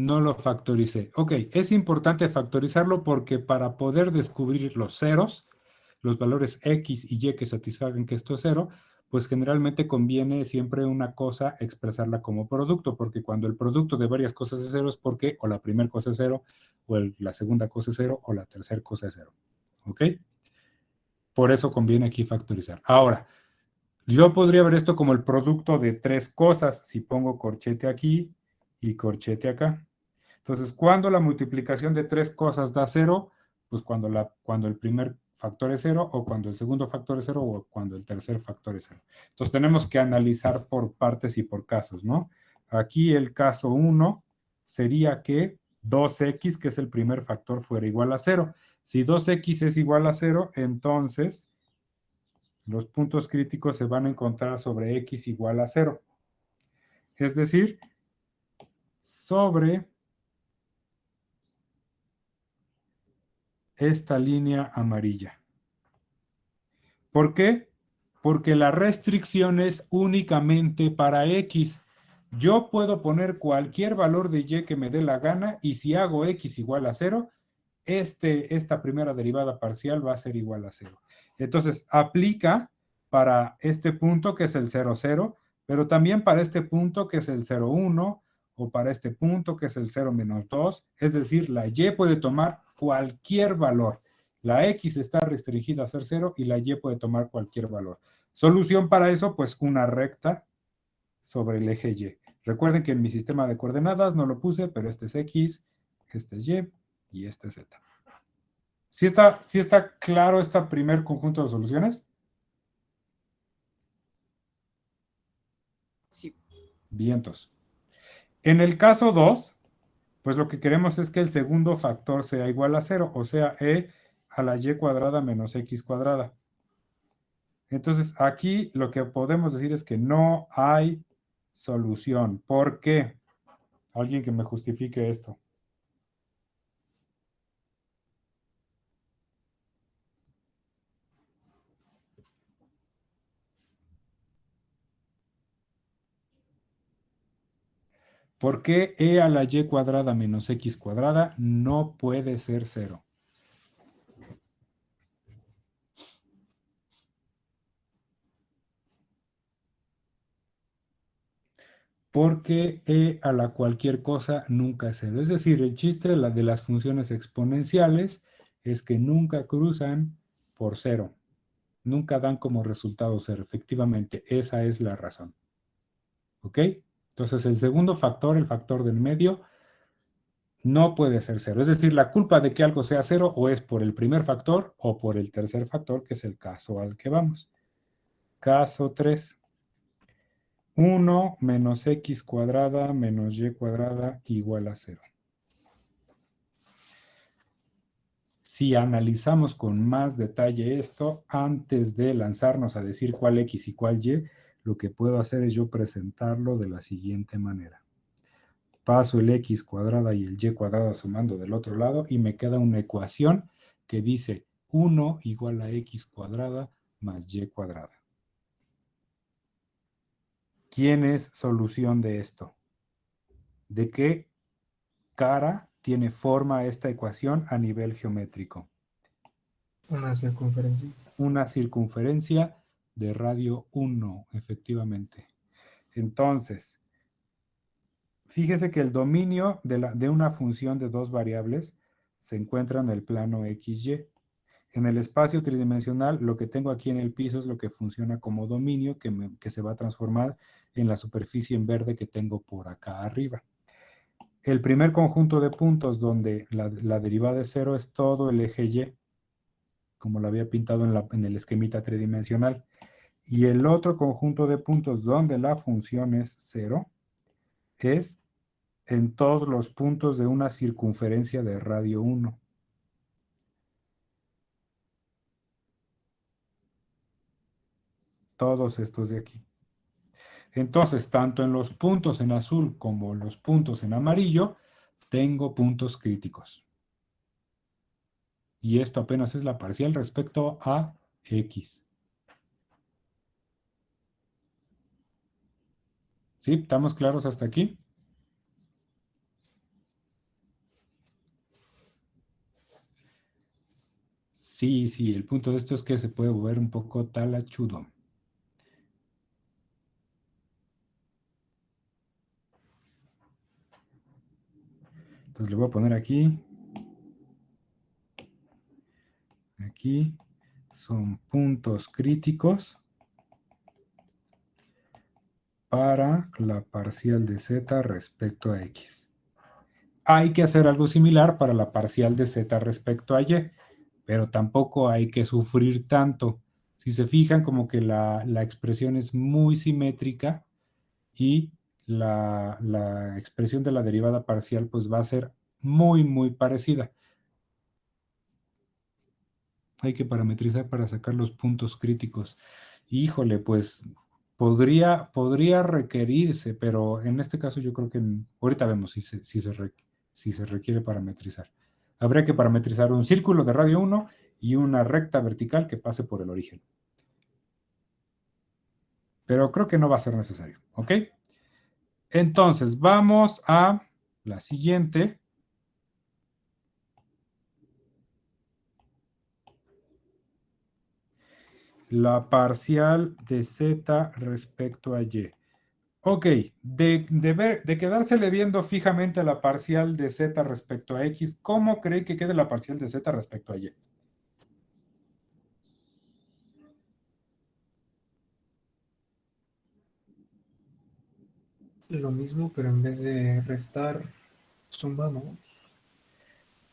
No lo factoricé. Ok, es importante factorizarlo porque para poder descubrir los ceros, los valores X y Y que satisfagan que esto es cero, pues generalmente conviene siempre una cosa expresarla como producto, porque cuando el producto de varias cosas es cero es porque o la primera cosa es cero, o la segunda cosa es cero, o la tercera cosa es cero. ¿Ok? Por eso conviene aquí factorizar. Ahora, yo podría ver esto como el producto de tres cosas si pongo corchete aquí y corchete acá. Entonces, ¿cuándo la multiplicación de tres cosas da cero? Pues cuando el primer factor es cero, o cuando el segundo factor es cero, o cuando el tercer factor es cero. Entonces, tenemos que analizar por partes y por casos, ¿no? Aquí el caso 1 sería que 2x, que es el primer factor, fuera igual a cero. Si 2x es igual a cero, entonces los puntos críticos se van a encontrar sobre x igual a cero. Es decir, sobre esta línea amarilla. ¿Por qué? Porque la restricción es únicamente para x. Yo puedo poner cualquier valor de y que me dé la gana y si hago x igual a 0, esta primera derivada parcial va a ser igual a 0. Entonces, aplica para este punto que es el 0, 0, pero también para este punto que es el 0, 1, o para este punto que es el 0 menos 2. Es decir, la y puede tomar cualquier valor. La x está restringida a ser 0 y la y puede tomar cualquier valor. Solución para eso, pues una recta sobre el eje y. Recuerden que en mi sistema de coordenadas no lo puse, pero este es x, este es y este es z. ¿Sí está claro este primer conjunto de soluciones? Sí. Vientos. En el caso 2, pues lo que queremos es que el segundo factor sea igual a 0, o sea, e a la y cuadrada menos x cuadrada. Entonces, aquí lo que podemos decir es que no hay solución. ¿Por qué? Alguien que me justifique esto. ¿Por qué e a la y cuadrada menos x cuadrada no puede ser 0? Porque e a la cualquier cosa nunca es 0. Es decir, el chiste de las funciones exponenciales es que nunca cruzan por 0. Nunca dan como resultado 0. Efectivamente, esa es la razón. ¿Ok? Entonces, el segundo factor, el factor del medio, no puede ser 0. Es decir, la culpa de que algo sea 0 o es por el primer factor o por el tercer factor, que es el caso al que vamos. Caso 3. 1 menos x cuadrada menos y cuadrada igual a 0. Si analizamos con más detalle esto, antes de lanzarnos a decir cuál x y cuál y, lo que puedo hacer es yo presentarlo de la siguiente manera. Paso el x cuadrada y el y cuadrada sumando del otro lado y me queda una ecuación que dice 1 igual a x cuadrada más y cuadrada. ¿Quién es solución de esto? ¿De qué cara tiene forma esta ecuación a nivel geométrico? Una circunferencia. Una circunferencia de radio 1, efectivamente. Entonces, fíjese que el dominio de una función de dos variables se encuentra en el plano XY. En el espacio tridimensional, lo que tengo aquí en el piso es lo que funciona como dominio que se va a transformar en la superficie en verde que tengo por acá arriba. El primer conjunto de puntos donde la derivada es 0 es todo el eje Y, como lo había pintado en el esquemita tridimensional. Y el otro conjunto de puntos donde la función es 0 es en todos los puntos de una circunferencia de radio 1. Todos estos de aquí. Entonces, tanto en los puntos en azul como en los puntos en amarillo, tengo puntos críticos. Y esto apenas es la parcial respecto a X. ¿Sí? ¿Estamos claros hasta aquí? Sí, sí, el punto de esto es que se puede volver un poco talachudo. Entonces le voy a poner aquí. Aquí son puntos críticos para la parcial de z respecto a x. Hay que hacer algo similar para la parcial de z respecto a y, pero tampoco hay que sufrir tanto. Si se fijan, como que la expresión es muy simétrica y la expresión de la derivada parcial pues va a ser muy, muy parecida. Hay que parametrizar para sacar los puntos críticos. Híjole, pues podría requerirse, pero en este caso yo creo que ahorita vemos si se requiere parametrizar. Habría que parametrizar un círculo de radio 1 y una recta vertical que pase por el origen. Pero creo que no va a ser necesario, ¿ok? Entonces, vamos a la siguiente. La parcial de z respecto a y. Ok, de quedársele viendo fijamente la parcial de z respecto a x, ¿cómo cree que quede la parcial de z respecto a y? Lo mismo, pero en vez de restar, sumamos.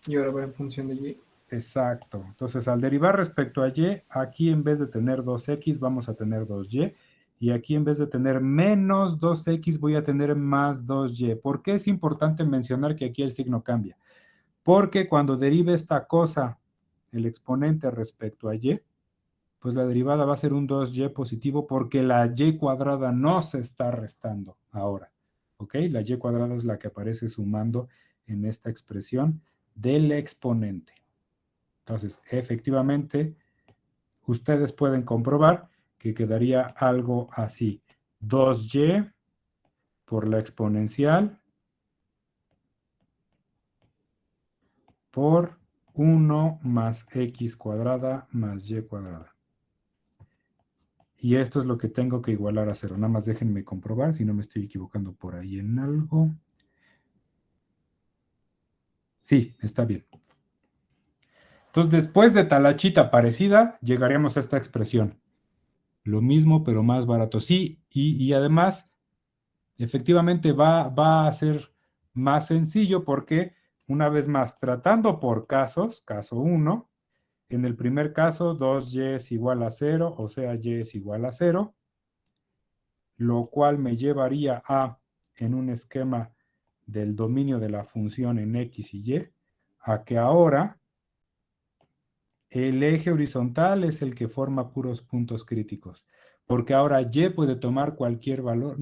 Y ahora va en función de y. Exacto. Entonces, al derivar respecto a y, aquí en vez de tener 2x, vamos a tener 2y. Y aquí en vez de tener menos 2x, voy a tener más 2y. ¿Por qué es importante mencionar que aquí el signo cambia? Porque cuando derive esta cosa, el exponente respecto a y, pues la derivada va a ser un 2y positivo porque la y cuadrada no se está restando ahora. ¿Ok? La y cuadrada es la que aparece sumando en esta expresión del exponente. Entonces, efectivamente, ustedes pueden comprobar que quedaría algo así. 2y por la exponencial por 1 más x cuadrada más y cuadrada. Y esto es lo que tengo que igualar a 0. Nada más déjenme comprobar si no me estoy equivocando por ahí en algo. Sí, está bien. Entonces, después de talachita parecida, llegaríamos a esta expresión. Lo mismo, pero más barato. Sí, y además, efectivamente va a ser más sencillo porque, una vez más, tratando por casos, caso 1, en el primer caso, 2y es igual a 0, o sea, y es igual a 0, lo cual me llevaría a, en un esquema del dominio de la función en x y y, a que ahora el eje horizontal es el que forma puros puntos críticos, porque ahora y puede tomar cualquier valor.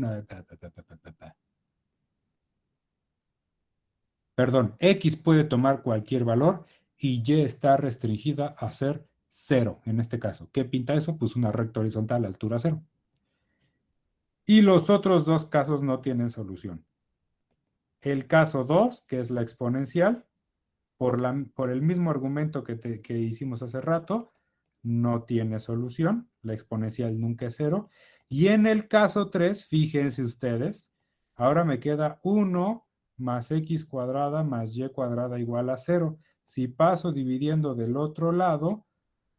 Perdón, x puede tomar cualquier valor y y está restringida a ser 0 en este caso. ¿Qué pinta eso? Pues una recta horizontal a altura 0. Y los otros dos casos no tienen solución. El caso 2, que es la exponencial, por el mismo argumento que hicimos hace rato, no tiene solución. La exponencial nunca es 0. Y en el caso 3, fíjense ustedes, ahora me queda 1 más x cuadrada más y cuadrada igual a 0. Si paso dividiendo del otro lado,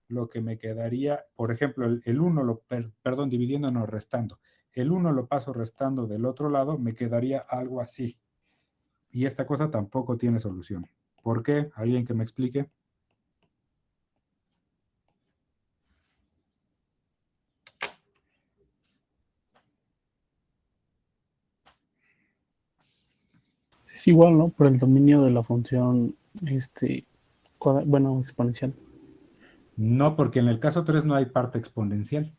lo que me quedaría, por ejemplo, el 1, perdón, dividiendo, no, restando. El 1 lo paso restando del otro lado, me quedaría algo así. Y esta cosa tampoco tiene solución. ¿Por qué? ¿Alguien que me explique? Es igual, ¿no? Por el dominio de la función, bueno, exponencial. No, porque en el caso 3 no hay parte exponencial.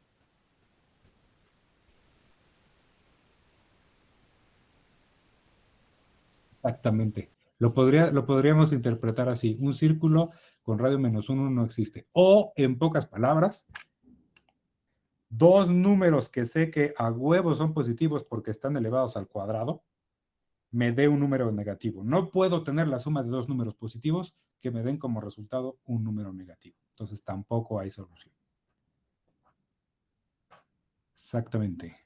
Exactamente. Lo podríamos interpretar así. Un círculo con radio -1 no existe. O, en pocas palabras, dos números que sé que a huevo son positivos porque están elevados al cuadrado, me dé un número negativo. No puedo tener la suma de dos números positivos que me den como resultado un número negativo. Entonces tampoco hay solución. Exactamente.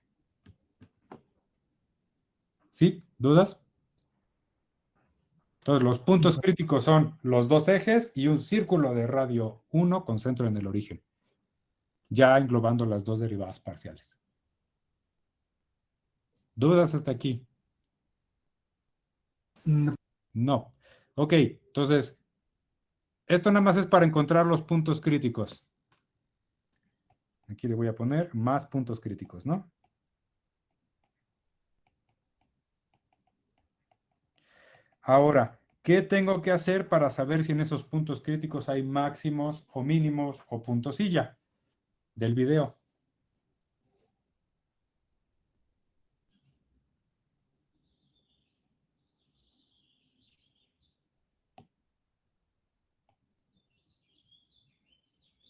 ¿Sí? ¿Dudas? Entonces los puntos críticos son los dos ejes y un círculo de radio 1 con centro en el origen, ya englobando las dos derivadas parciales. ¿Dudas hasta aquí? No. No. Ok, entonces, esto nada más es para encontrar los puntos críticos. Aquí le voy a poner más puntos críticos, ¿no? Ahora, ¿qué tengo que hacer para saber si en esos puntos críticos hay máximos o mínimos o puntosilla del video?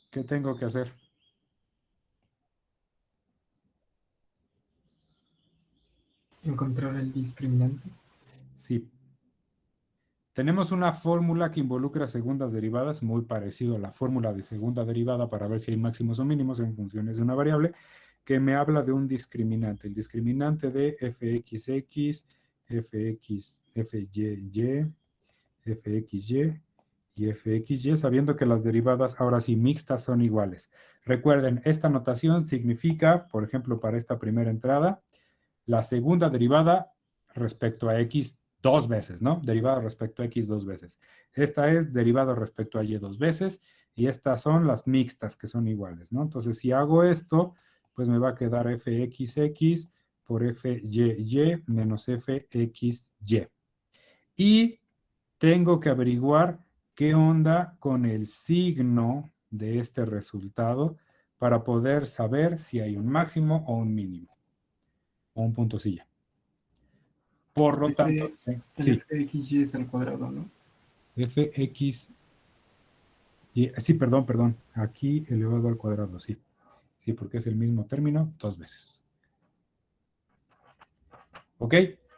¿Qué tengo que hacer? Encontrar el discriminante. Sí. Tenemos una fórmula que involucra segundas derivadas, muy parecido a la fórmula de segunda derivada para ver si hay máximos o mínimos en funciones de una variable, que me habla de un discriminante. El discriminante de fxx, fyy, fxy y fxy, sabiendo que las derivadas ahora sí mixtas son iguales. Recuerden, esta notación significa, por ejemplo, para esta primera entrada, la segunda derivada respecto a x dos veces, ¿no? Derivada respecto a x dos veces. Esta es derivada respecto a y dos veces y estas son las mixtas que son iguales, ¿no? Entonces, si hago esto, pues me va a quedar fxx por fyy menos fxy. Y tengo que averiguar qué onda con el signo de este resultado para poder saber si hay un máximo o un mínimo o un punto silla. Por lo tanto, El sí, fxy es al cuadrado, ¿no? fx, sí, perdón, aquí elevado al cuadrado, sí. Sí, porque es el mismo término dos veces. ¿Ok?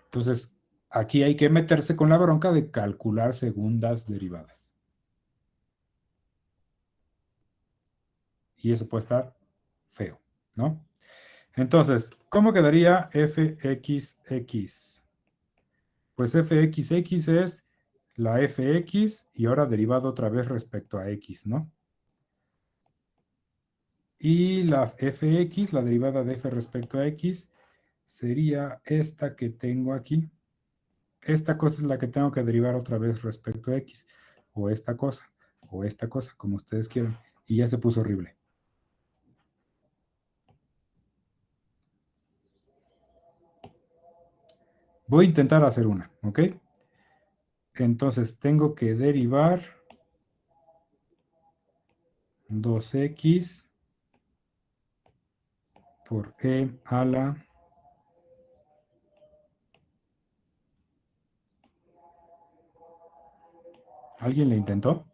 Entonces, aquí hay que meterse con la bronca de calcular segundas derivadas. Y eso puede estar feo, ¿no? Entonces, ¿cómo quedaría fxx? Pues fxx es la fx y ahora derivado otra vez respecto a x, ¿no? Y la fx, la derivada de f respecto a x, sería esta que tengo aquí. Esta cosa es la que tengo que derivar otra vez respecto a x. O esta cosa, como ustedes quieran. Y ya se puso horrible. Voy a intentar hacer una, ¿ok? Entonces tengo que derivar 2x por e a la... ¿Alguien le intentó?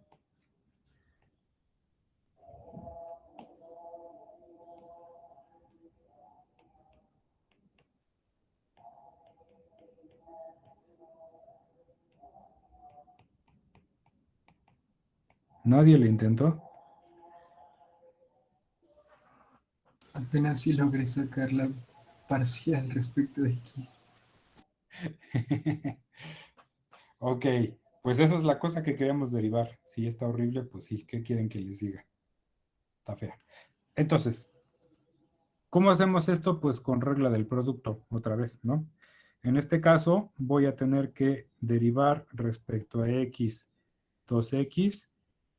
¿Nadie le intentó? Apenas si logré sacar la parcial respecto de x. Ok, pues esa es la cosa que queríamos derivar. Si está horrible, pues sí, ¿qué quieren que les diga? Está fea. Entonces, ¿cómo hacemos esto? Pues con regla del producto, otra vez, ¿no? En este caso, voy a tener que derivar respecto a x 2x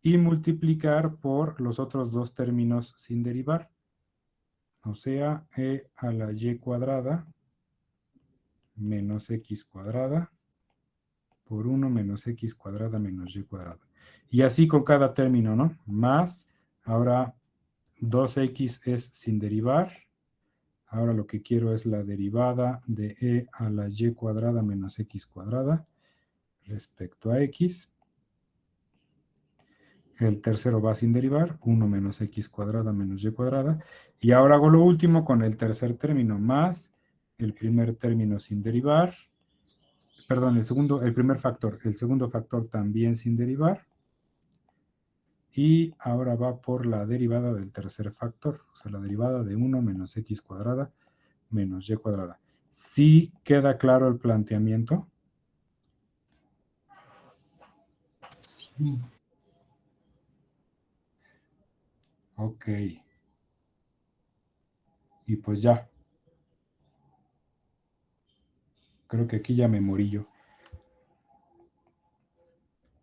y multiplicar por los otros dos términos sin derivar. O sea, e a la y cuadrada menos x cuadrada por 1 menos x cuadrada menos y cuadrada. Y así con cada término, ¿no? Más, ahora 2x es sin derivar. Ahora lo que quiero es la derivada de e a la y cuadrada menos x cuadrada respecto a x. El tercero va sin derivar, 1 menos x cuadrada menos y cuadrada. Y ahora hago lo último con el tercer término más el primer término sin derivar. Perdón, el primer factor. El segundo factor también sin derivar. Y ahora va por la derivada del tercer factor, o sea, la derivada de 1 menos x cuadrada menos y cuadrada. ¿Sí queda claro el planteamiento? Sí. Ok. Y pues ya. Creo que aquí ya me morí yo.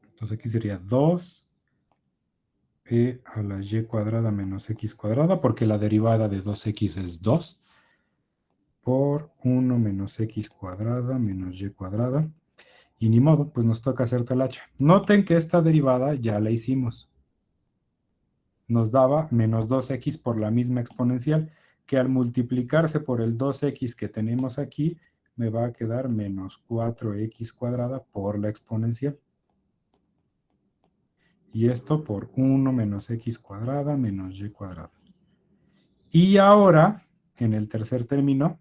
Entonces aquí sería 2 a la y cuadrada menos x cuadrada, porque la derivada de 2x es 2, por 1 menos x cuadrada menos y cuadrada. Y ni modo, pues nos toca hacer talacha. Noten que esta derivada ya la hicimos. Nos daba menos 2x por la misma exponencial, que al multiplicarse por el 2x que tenemos aquí, me va a quedar menos 4x cuadrada por la exponencial. Y esto por 1 menos x cuadrada menos y cuadrada. Y ahora, en el tercer término,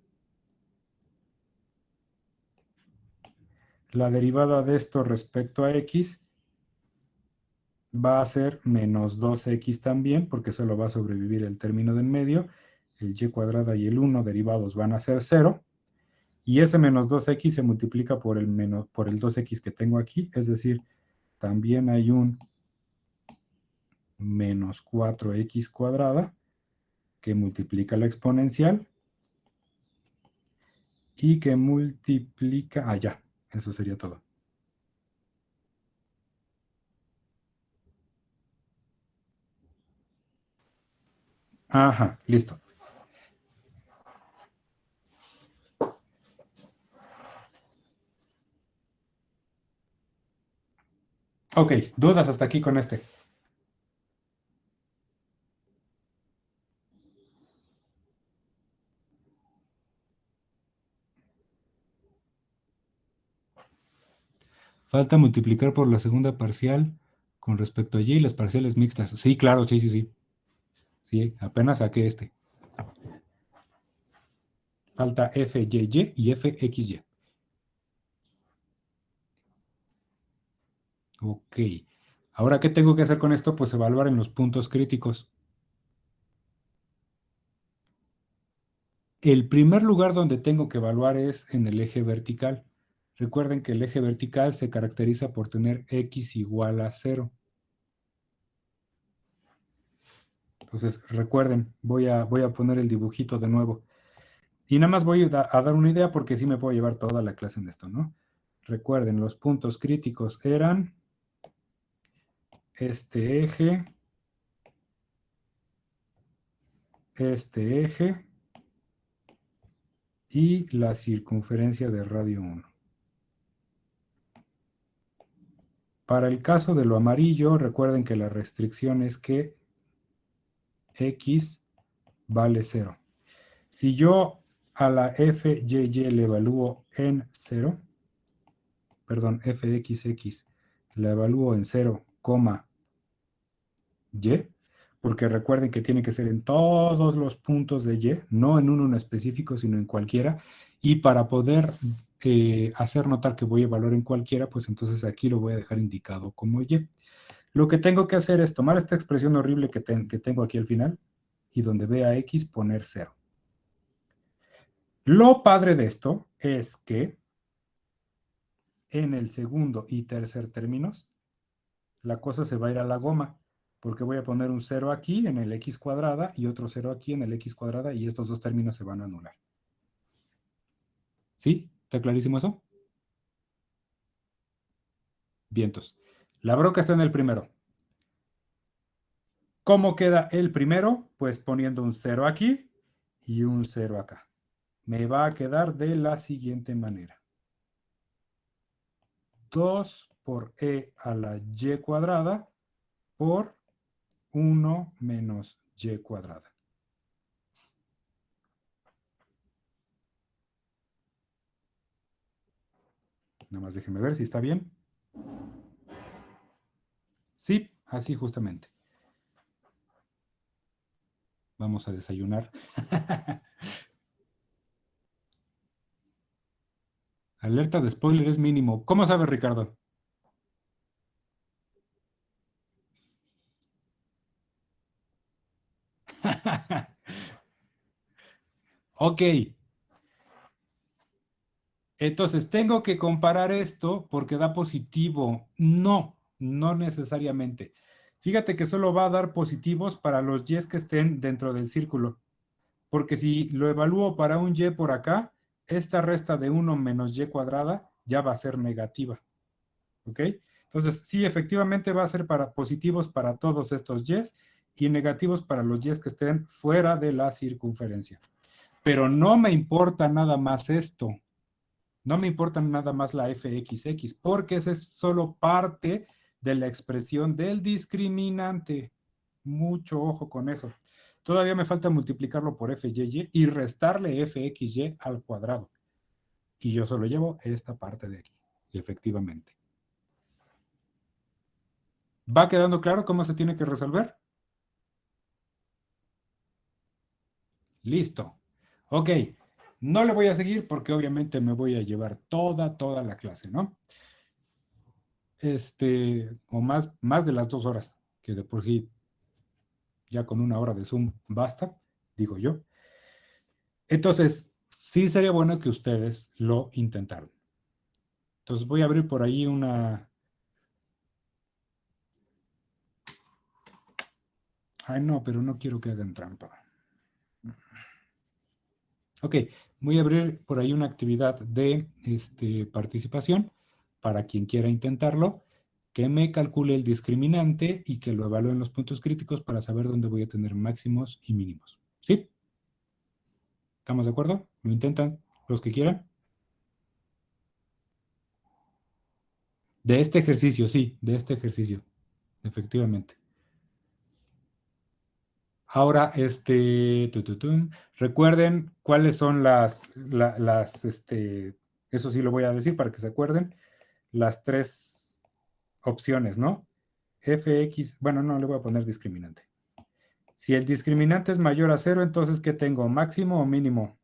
la derivada de esto respecto a x va a ser menos 2x también, porque solo va a sobrevivir el término de en medio. El y cuadrada y el 1 derivados van a ser 0. Y ese menos 2x se multiplica por el 2x que tengo aquí. Es decir, también hay un menos 4x cuadrada que multiplica la exponencial y que multiplica... Ah, ya. Eso sería todo. Ajá, listo. Ok, dudas hasta aquí con este. Falta multiplicar por la segunda parcial con respecto a y las parciales mixtas. Sí, claro, sí, sí, sí. Sí, apenas saqué este. Falta FYY y FXY. Ok. Ahora, ¿qué tengo que hacer con esto? Pues evaluar en los puntos críticos. El primer lugar donde tengo que evaluar es en el eje vertical. Recuerden que el eje vertical se caracteriza por tener x igual a 0. Entonces, recuerden, voy a poner el dibujito de nuevo. Y nada más voy a dar una idea porque sí me puedo llevar toda la clase en esto, ¿no? Recuerden, los puntos críticos eran este eje y la circunferencia de radio 1. Para el caso de lo amarillo, recuerden que la restricción es que x vale 0. Si yo a la FYY le evalúo en 0, perdón, FXX la evalúo en 0, y, porque recuerden que tiene que ser en todos los puntos de y, no en uno en específico, sino en cualquiera, y para poder hacer notar que voy a evaluar en cualquiera, pues entonces aquí lo voy a dejar indicado como y. Lo que tengo que hacer es tomar esta expresión horrible que tengo aquí al final, y donde vea x poner 0. Lo padre de esto es que en el segundo y tercer términos, la cosa se va a ir a la goma, porque voy a poner un 0 aquí en el x cuadrada y otro 0 aquí en el x cuadrada, y estos dos términos se van a anular. ¿Sí? ¿Está clarísimo eso? Vientos. La broca está en el primero. ¿Cómo queda el primero? Pues poniendo un 0 aquí y un 0 acá. Me va a quedar de la siguiente manera. 2 por e a la y cuadrada por 1 menos y cuadrada. Nada más déjenme ver si está bien. Sí, así justamente. Vamos a desayunar. Alerta de spoiler es mínimo. ¿Cómo sabe, Ricardo? Ok. Entonces, tengo que comparar esto porque da positivo. No, no necesariamente. Fíjate que solo va a dar positivos para los y's que estén dentro del círculo. Porque si lo evalúo para un y por acá, esta resta de 1 menos y cuadrada ya va a ser negativa. ¿Ok? Entonces, sí, efectivamente va a ser para positivos para todos estos y's y negativos para los y's que estén fuera de la circunferencia. Pero no me importa nada más esto. No me importa nada más la fxx, porque esa es solo parte de la expresión del discriminante. Mucho ojo con eso. Todavía me falta multiplicarlo por fyy y restarle fxy al cuadrado. Y yo solo llevo esta parte de aquí, efectivamente. ¿Va quedando claro cómo se tiene que resolver? Listo. Ok. No le voy a seguir porque obviamente me voy a llevar toda la clase, ¿no? O más de las 2 horas, que de por sí ya con 1 hora de Zoom basta, digo yo. Entonces, sí sería bueno que ustedes lo intentaran. Entonces voy a abrir por ahí una... Ay, no, pero no quiero que hagan trampa. Ok, voy a abrir por ahí una actividad de participación para quien quiera intentarlo, que me calcule el discriminante y que lo evalúe en los puntos críticos para saber dónde voy a tener máximos y mínimos. ¿Sí? ¿Estamos de acuerdo? ¿Lo intentan los que quieran? De este ejercicio, sí, de este ejercicio, efectivamente. Ahora, recuerden cuáles son eso sí lo voy a decir para que se acuerden, las 3 opciones, ¿no? Fx, bueno, no, le voy a poner discriminante. Si el discriminante es mayor a 0, entonces, ¿qué tengo? ¿Máximo o mínimo?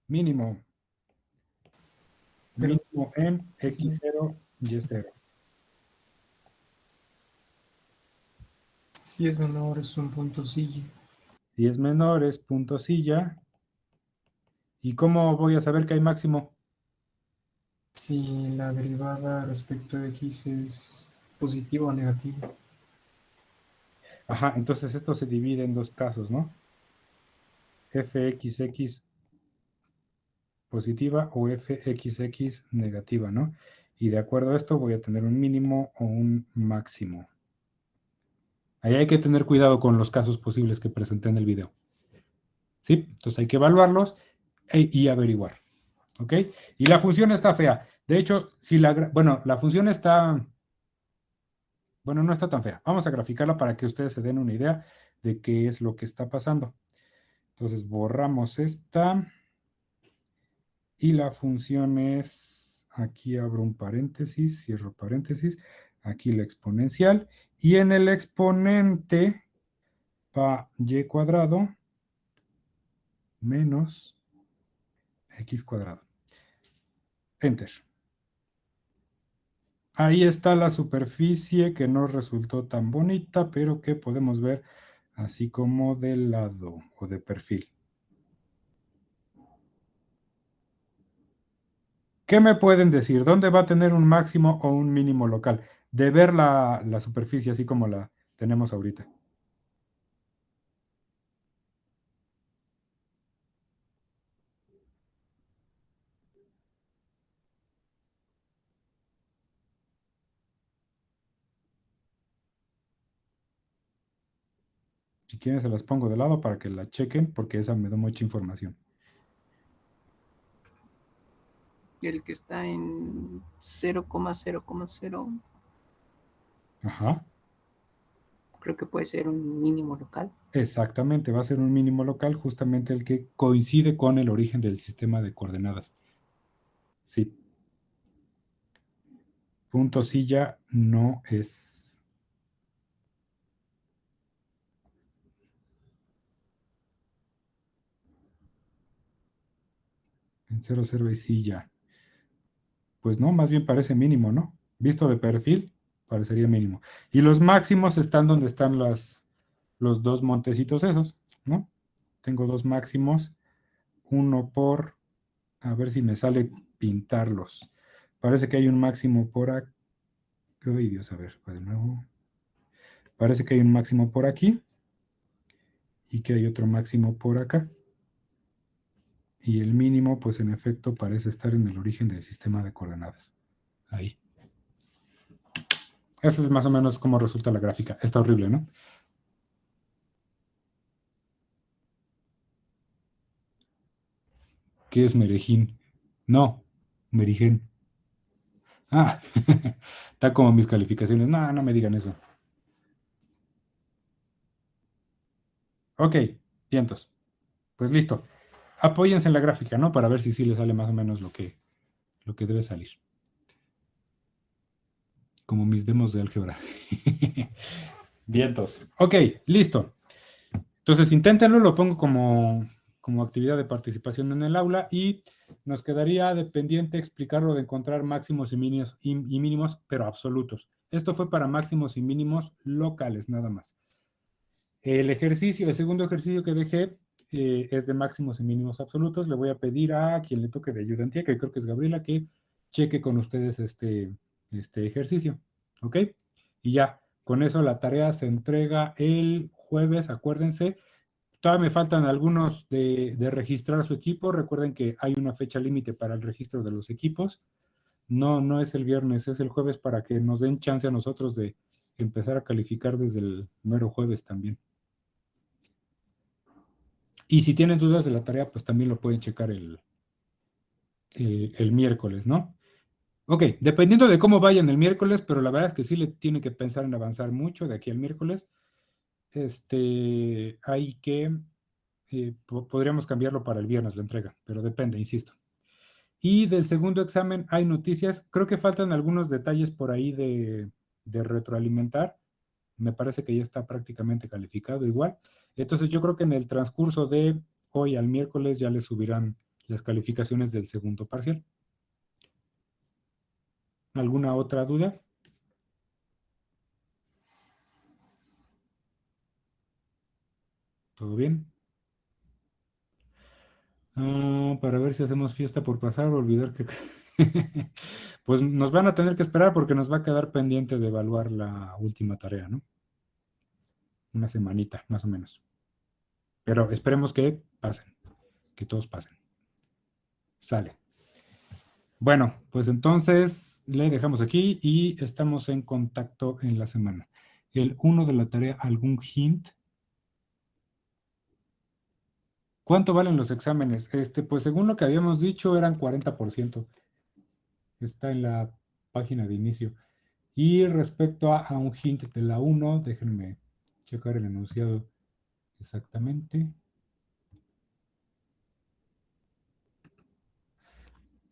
Mínimo. Pero, Mínimo en x0, y0. si es menor, es un punto silla. Si es menor, es punto silla. ¿Y cómo voy a saber que hay máximo? Si la derivada respecto de x es positiva o negativa. Ajá, entonces esto se divide en 2 casos, ¿no? Fxx positiva o fxx negativa, ¿no? Y de acuerdo a esto voy a tener un mínimo o un máximo. Ahí hay que tener cuidado con los casos posibles que presenté en el video. ¿Sí? Entonces hay que evaluarlos y averiguar. ¿Ok? Y la función está fea. De hecho, si la función está... Bueno, no está tan fea. Vamos a graficarla para que ustedes se den una idea de qué es lo que está pasando. Entonces borramos esta. Y la función es, aquí abro un paréntesis, cierro paréntesis, aquí la exponencial. Y en el exponente va y cuadrado menos x cuadrado. Enter. Ahí está la superficie que no resultó tan bonita, pero que podemos ver así como de lado o de perfil. ¿Qué me pueden decir? ¿Dónde va a tener un máximo o un mínimo local? De ver la superficie así como la tenemos ahorita. Si quieren se las pongo de lado para que la chequen porque esa me da mucha información. El que está en 0,0,0, Ajá, creo que puede ser un mínimo local. exactamente, va a ser un mínimo local justamente el que coincide con el origen del sistema de coordenadas. Sí. Punto silla no es. En 0,0 es silla. Pues no, más bien parece mínimo, ¿no? Visto de perfil, parecería mínimo. Y los máximos están donde están los dos montecitos esos, ¿no? Tengo dos máximos, uno por, a ver si me sale pintarlos. Parece que hay un máximo por aquí. Ay, Dios, a ver, va de nuevo. Parece que hay un máximo por aquí y que hay otro máximo por acá. Y el mínimo, pues en efecto, parece estar en el origen del sistema de coordenadas. Ahí. Esa es más o menos cómo resulta la gráfica. Está horrible, ¿no? ¿Qué es Merejín? No, Merigen. Ah, está como mis calificaciones. No, no me digan eso. Ok, vientos. Pues listo. Apóyense en la gráfica, ¿no? Para ver si sí les sale más o menos lo que debe salir. Como mis demos de álgebra. Vientos. Ok, listo. Entonces, inténtenlo, lo pongo como actividad de participación en el aula y nos quedaría de pendiente explicarlo de encontrar máximos y mínimos, pero absolutos. Esto fue para máximos y mínimos locales, nada más. El segundo ejercicio que dejé es de máximos y mínimos absolutos. Le voy a pedir a quien le toque de ayudantía, que creo que es Gabriela, que cheque con ustedes este ejercicio. ¿Ok? Y ya, con eso la tarea se entrega el jueves, acuérdense. Todavía me faltan algunos de registrar su equipo. Recuerden que hay una fecha límite para el registro de los equipos. No, no es el viernes, es el jueves para que nos den chance a nosotros de empezar a calificar desde el mero jueves también. Y si tienen dudas de la tarea, pues también lo pueden checar el miércoles, ¿no? Ok, dependiendo de cómo vayan el miércoles, pero la verdad es que sí le tienen que pensar en avanzar mucho de aquí al miércoles. Hay que, podríamos cambiarlo para el viernes la entrega, pero depende, insisto. Y del segundo examen hay noticias. Creo que faltan algunos detalles por ahí de retroalimentar. Me parece que ya está prácticamente calificado igual. Entonces yo creo que en el transcurso de hoy al miércoles ya les subirán las calificaciones del segundo parcial. ¿Alguna otra duda? ¿Todo bien? Para ver si hacemos fiesta por pasar o olvidar que... Pues nos van a tener que esperar porque nos va a quedar pendiente de evaluar la última tarea, ¿no? Una semanita, más o menos. Pero esperemos que pasen, que todos pasen. Sale. Bueno, pues entonces le dejamos aquí y estamos en contacto en la semana. El 1 de la tarea, ¿algún hint? ¿Cuánto valen los exámenes? Pues según lo que habíamos dicho, eran 40%. Está en la página de inicio. Y respecto a un hint de la 1, déjenme checar el enunciado exactamente.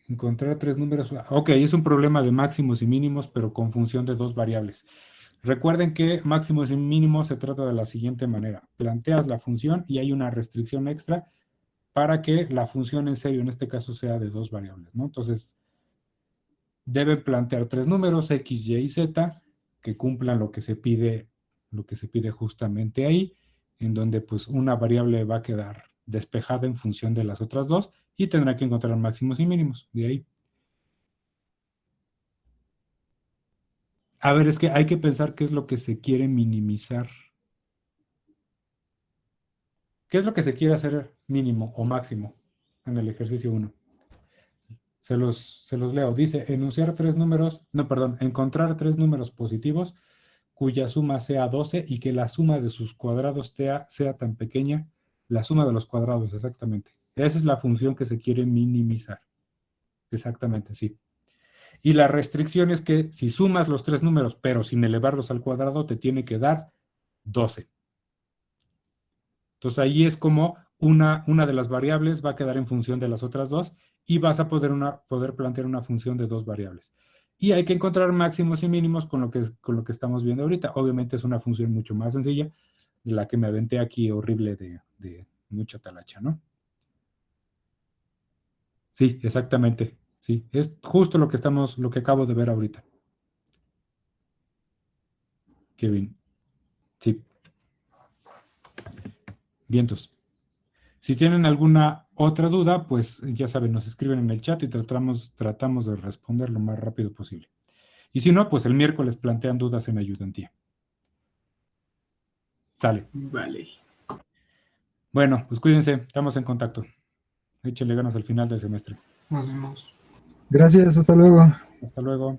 Encontrar tres números. Ok, es un problema de máximos y mínimos, pero con función de dos variables. Recuerden que máximos y mínimos se trata de la siguiente manera. Planteas la función y hay una restricción extra para que la función en serio, en este caso, sea de dos variables, ¿no? Entonces, deben plantear tres números, X, Y y Z, que cumplan lo que se pide justamente ahí, en donde pues una variable va a quedar despejada en función de las otras dos y tendrá que encontrar máximos y mínimos de ahí. A ver, es que hay que pensar qué es lo que se quiere minimizar. ¿Qué es lo que se quiere hacer mínimo o máximo en el ejercicio 1? Se los leo. Dice, enunciar tres números, no, perdón, encontrar tres números positivos cuya suma sea 12 y que la suma de sus cuadrados sea tan pequeña, la suma de los cuadrados, exactamente. Esa es la función que se quiere minimizar. Exactamente, sí. Y la restricción es que si sumas los tres números, pero sin elevarlos al cuadrado, te tiene que dar 12. Entonces ahí es como una de las variables va a quedar en función de las otras dos y vas a poder plantear una función de dos variables. Y hay que encontrar máximos y mínimos con lo que estamos viendo ahorita. Obviamente es una función mucho más sencilla de la que me aventé aquí horrible de mucha talacha, ¿no? Sí, exactamente. Sí, es justo lo que acabo de ver ahorita. Kevin. Sí. Vientos. Si tienen alguna otra duda, pues ya saben, nos escriben en el chat y tratamos de responder lo más rápido posible. Y si no, pues el miércoles plantean dudas en Ayudantía. Sale. Vale. Bueno, pues cuídense, estamos en contacto. Échenle ganas al final del semestre. Nos vemos. Gracias, hasta luego. Hasta luego.